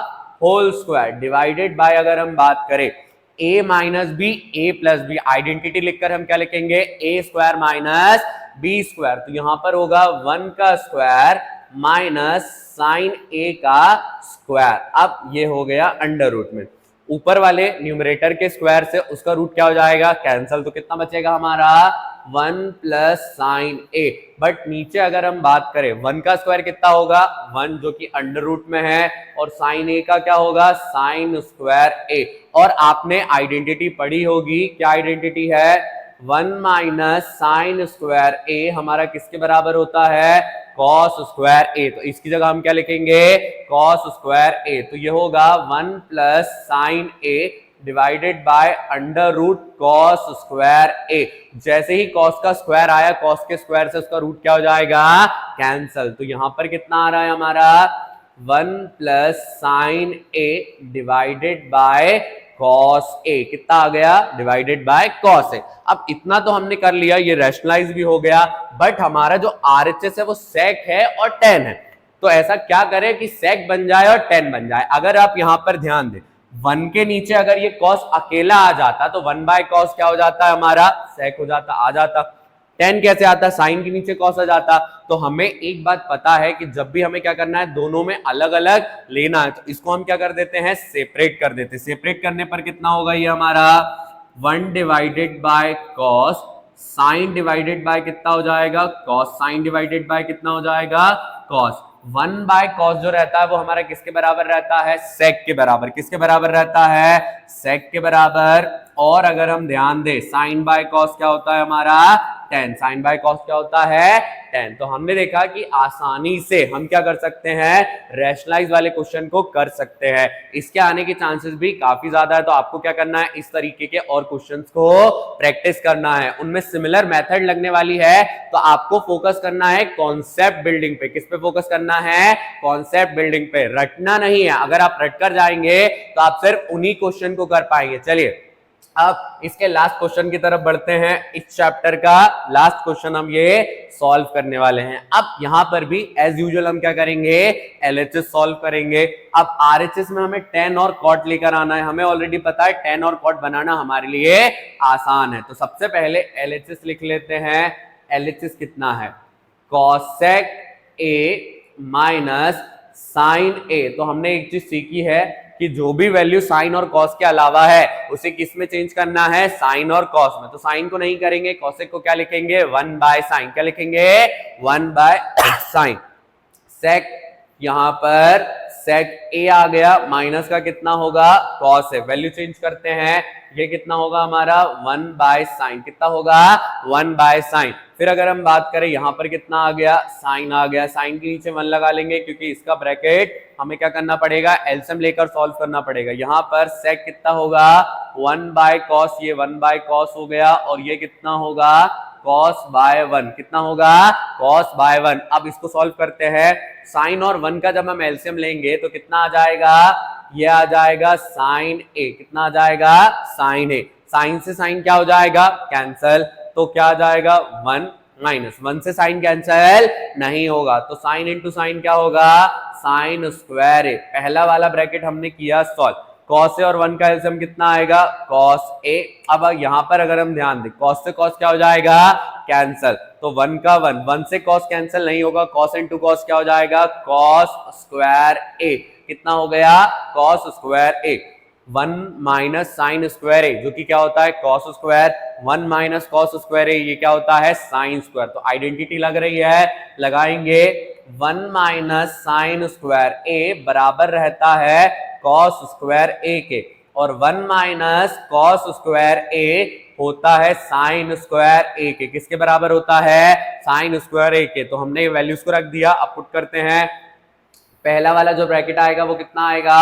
होल स्क्वायर डिवाइडेड बाय, अगर हम बात करें a minus B, A plus B, identity लिखकर हम क्या लिखेंगे, A square minus B square. तो यहां पर होगा 1 का स्क्वायर माइनस साइन ए का स्क्वायर। अब ये हो गया अंडर रूट में। ऊपर वाले न्यूमरेटर के स्क्वायर से उसका रूट क्या हो जाएगा, कैंसल। तो कितना बचेगा हमारा, 1 प्लस साइन ए। बट नीचे अगर हम बात करें 1 का स्क्वायर कितना होगा, 1 जो कि अंडर रूट में है, और साइन ए का क्या होगा, साइन स्क्वायर ए। और आपने आइडेंटिटी पढ़ी होगी, क्या आइडेंटिटी है, 1 माइनस साइन स्क्वायर ए हमारा किसके बराबर होता है, कॉस स्क्वायर ए। तो इसकी जगह हम क्या लिखेंगे, कॉस स्क्वायर ए। तो ये होगा 1 plus sine A divided by under root cos square A. जैसे ही कॉस का स्क्वायर आया, कॉस के स्क्वायर से उसका रूट क्या हो जाएगा, कैंसल। तो यहां पर कितना आ रहा है हमारा, 1 plus sine A divided by cos A. कितना आ गया, डिवाइडेड बाय कॉस ए। अब इतना तो हमने कर लिया, ये रैशनलाइज भी हो गया। बट हमारा जो आरएचएस है वो सेक है और टेन है। तो ऐसा क्या करें कि सेक बन जाए और टेन बन जाए। अगर आप यहां पर ध्यान दें, 1 के नीचे अगर ये कॉस अकेला आ जाता तो 1 बाय कॉस क्या हो जाता है हमारा, सेक हो जाता, आ जाता। 10 कैसे आता, साइन के नीचे कॉस आ जाता। तो हमें एक बात पता है कि जब भी हमें क्या करना है, दोनों में अलग अलग लेना है। तो इसको हम क्या कर देते हैं, सेपरेट कर देते हैं। सेपरेट करने पर कितना होगा ये हमारा, 1 divided by cos sine divided by कितना हो जाएगा, कॉस साइन डिवाइडेड बाय कितना हो जाएगा, कॉस। 1 बाय कॉस जो रहता है वो हमारा किसके बराबर रहता है, सेक के बराबर। किसके बराबर रहता है, सेक के बराबर। और अगर हम ध्यान दें, साइन बाय कॉस क्या होता है हमारा, 10। साइन बाय कॉस क्या होता है, 10। तो हमने देखा कि आसानी से हम क्या कर सकते हैं, रैशनलाइज वाले क्वेश्चन को कर सकते हैं। इसके आने के चांसेस भी काफी ज्यादा है। तो आपको क्या करना है, इस तरीके के और क्वेश्चंस को प्रैक्टिस करना है। उनमें सिमिलर मेथड लगने वाली है, तो आपको फोकस करना है कॉन्सेप्ट बिल्डिंग पे। किस पे फोकस करना है, कॉन्सेप्ट बिल्डिंग पे। रटना नहीं है। अगर आप रट कर जाएंगे तो आप सिर्फ उन्हीं क्वेश्चन को कर पाएंगे। चलिए अब इसके लास्ट क्वेश्चन की तरफ बढ़ते हैं। इस चैप्टर का लास्ट क्वेश्चन हम ये सॉल्व करने वाले हैं। अब यहां पर भी एज यूजुअल हम क्या करेंगे, एलएचएस सॉल्व करेंगे। अब आरएचएस में हमें टेन और कॉट लेकर आना है। हमें ऑलरेडी पता है टेन और कॉट बनाना हमारे लिए आसान है। तो सबसे पहले एलएचएस लिख लेते हैं। एलएचएस कितना है, कॉसेक ए माइनस साइन ए। तो हमने एक चीज सीखी है कि जो भी वैल्यू साइन और कॉस के अलावा है उसे किस में चेंज करना है, साइन और कॉस में। तो साइन को नहीं करेंगे, कॉसेक को क्या लिखेंगे, 1 बाय साइन। क्या लिखेंगे, 1 बाय साइन। सेक, यहां पर सेक ए आ गया, माइनस का कितना होगा, कॉस है, वैल्यू चेंज करते हैं, ये कितना होगा हमारा 1 बाय साइन। कितना होगा, 1 बाय साइन। फिर अगर हम बात करें यहां पर कितना आ गया, साइन आ गया, साइन के नीचे 1 लगा लेंगे क्योंकि इसका ब्रैकेट हमें क्या करना पड़ेगा, एलसीएम लेकर सॉल्व करना पड़ेगा। यहां पर सेक कितना होगा, 1 बाय कॉस, ये 1 बाय कॉस हो गया, और ये कितना होगा, cos बाय 1। कितना होगा, cos बाय 1। अब इसको सॉल्व करते हैं, साइन और 1 का जब हम एलसीएम लेंगे तो कितना आ जाएगा, ये आ जाएगा साइन ए। कितना आ जाएगा, साइन ए। साइन से साइन क्या हो जाएगा, कैंसल, तो क्या आ जाएगा 1 माइनस 1 से साइन कैंसल नहीं होगा, तो साइन इंटू साइन क्या होगा, साइन स्क्वायर ए। पहला वाला ब्रैकेट हमने किया सॉल्व, cos ए और 1 का एलसीएम कितना आएगा, cos ए। अब यहां पर अगर हम ध्यान दें, cos से cos क्या हो जाएगा, कैंसल, तो 1 का 1 से cos कैंसल नहीं होगा, cos इंटू cos क्या हो जाएगा, cos स्क्वायर ए। कितना हो गया, cos square A. 1 minus sine square A, जो कि क्या होता है, cos square. 1 minus cos square A, ये क्या होता है, साइन स्क्वायर। तो आइडेंटिटी लग रही है, लगाएंगे, 1 माइनस साइन स्क्वायर ए बराबर रहता है cos स्क्वायर ए के, और 1 माइनस cos स्क्वायर ए होता है साइन स्क्वायर ए के। किसके बराबर होता है, साइन स्क्वायर ए के। तो हमने वैल्यूज को रख दिया, अब पुट करते हैं। पहला वाला जो ब्रैकेट आएगा वो कितना आएगा,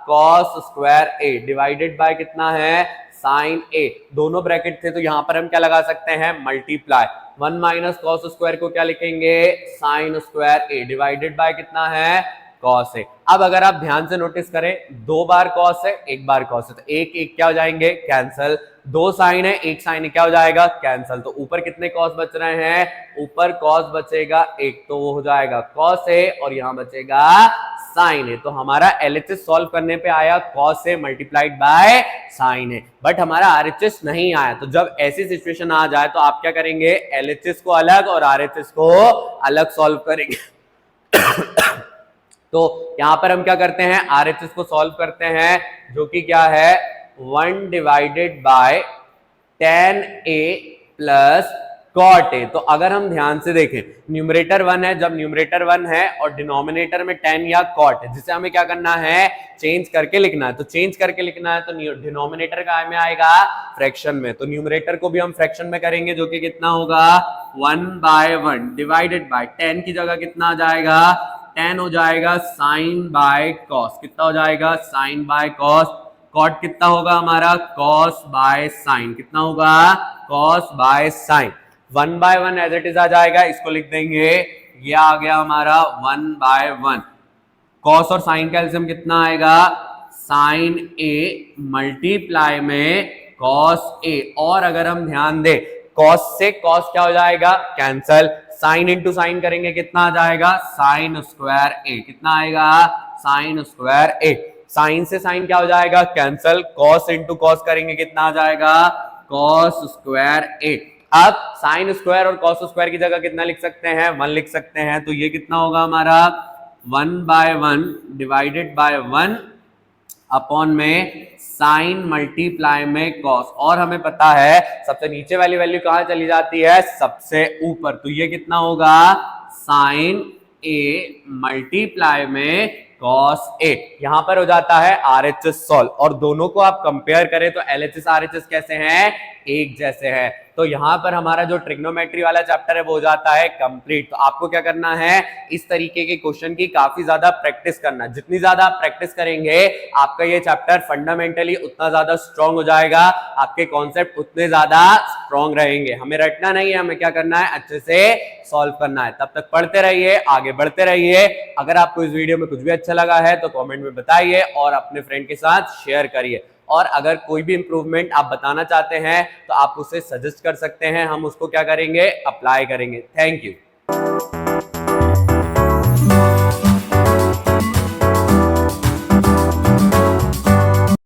cos square A divided by कितना है, साइन ए। दोनों ब्रैकेट थे तो यहां पर हम क्या लगा सकते हैं, मल्टीप्लाई। 1 माइनस cos स्क्वायर को क्या लिखेंगे, sign square A divided by कितना है, cos है। अब अगर आप ध्यान से नोटिस करें, 2 बार cos है, 1 बार cos है, तो एक एक क्या हो जाएंगे, कैंसल। 2 साइन है, 1 साइन है, क्या हो जाएगा, कैंसल। तो ऊपर कितने cos बच रहे हैं, ऊपर cos बचेगा 1, तो वो हो जाएगा cos है, और यहां बचेगा साइन है। तो हमारा एलएचएस सॉल्व करने पे आया cos है मल्टीप्लाइड बाय साइन है, बट हमारा आरएचएस नहीं आया। तो जब ऐसी सिचुएशन आ जाए तो आप क्या करेंगे, एलएचएस को अलग और आरएचएस को अलग सॉल्व करेंगे। तो यहां पर हम क्या करते हैं, आरएचएस को सॉल्व करते हैं, जो कि क्या है, 1 divided bye tan a plus cot a। तो अगर हम ध्यान से देखें, न्यूमरेटर 1 है, जब न्यूमरेटर 1 है और डिनोमिनेटर में tan या cot है, जिसे हमें क्या करना है, चेंज करके लिखना है। तो चेंज करके लिखना है तो डिनोमिनेटर का में आएगा फ्रैक्शन में, तो न्यूमरेटर को भी हम फ्रैक्शन में करेंगे, जो कि कितना होगा, 1 बाय 1 डिवाइडेड बाय tan की जगह कितना आ जाएगा, tan हो जाएगा साइन बाय कॉस। कितना हो जाएगा, साइन बाय कॉस। कॉट कितना होगा हमारा, कॉस बाय साइन। कितना होगा, cos by sine. 1 by 1 as it is आ जाएगा, इसको लिख देंगे, ये आ गया हमारा 1 बाय 1। कॉस और साइन का एलसीएम कितना आएगा, साइन ए मल्टीप्लाई में कॉस ए। और अगर हम ध्यान दें, कॉस से कॉस क्या हो जाएगा, कैंसल। साइन इंटू साइन करेंगे, कितना आ जाएगा, साइन स्क्वायर ए। कितना आएगा, साइन स्क्वायर ए। साइन से साइन क्या हो जाएगा, कैंसल। कॉस इंटू कॉस करेंगे, कितना आ जाएगा, कॉस स्क्वायर ए। अब साइन स्क्वायर और कॉस स्क्वायर की जगह कितना लिख सकते हैं, 1 लिख सकते हैं। तो ये कितना होगा हमारा, 1 बाय 1 डिवाइडेड बाय 1 अपॉन में साइन मल्टीप्लाई में कॉस। और हमें पता है सबसे नीचे वाली वैल्यू कहां चली जाती है, सबसे ऊपर। तो ये कितना होगा, साइन ए मल्टीप्लाई में कॉस ए। यहां पर हो जाता है आरएचएस सॉल्व। और दोनों को आप कंपेयर करें तो एलएचएस आरएचएस कैसे हैं, एक जैसे हैं। तो यहां पर हमारा जो ट्रिग्नोमेट्री वाला चैप्टर है वो हो जाता है कंप्लीट। तो आपको क्या करना है, इस तरीके के क्वेश्चन की काफी ज्यादा प्रैक्टिस करना। जितनी ज्यादा आप प्रैक्टिस करेंगे, आपका ये चैप्टर फंडामेंटली उतना ज्यादा स्ट्रॉन्ग हो जाएगा, आपके कॉन्सेप्ट उतने ज्यादा स्ट्रॉन्ग रहेंगे। हमें रटना नहीं है, हमें क्या करना है, अच्छे से सॉल्व करना है। तब तक पढ़ते रहिए, आगे बढ़ते रहिए। अगर आपको इस वीडियो में कुछ भी अच्छा लगा है तो कमेंट में बताइए और अपने फ्रेंड के साथ शेयर करिए। और अगर कोई भी इंप्रूवमेंट आप बताना चाहते हैं तो आप उसे सजेस्ट कर सकते हैं, हम उसको क्या करेंगे, अप्लाई करेंगे। Thank you.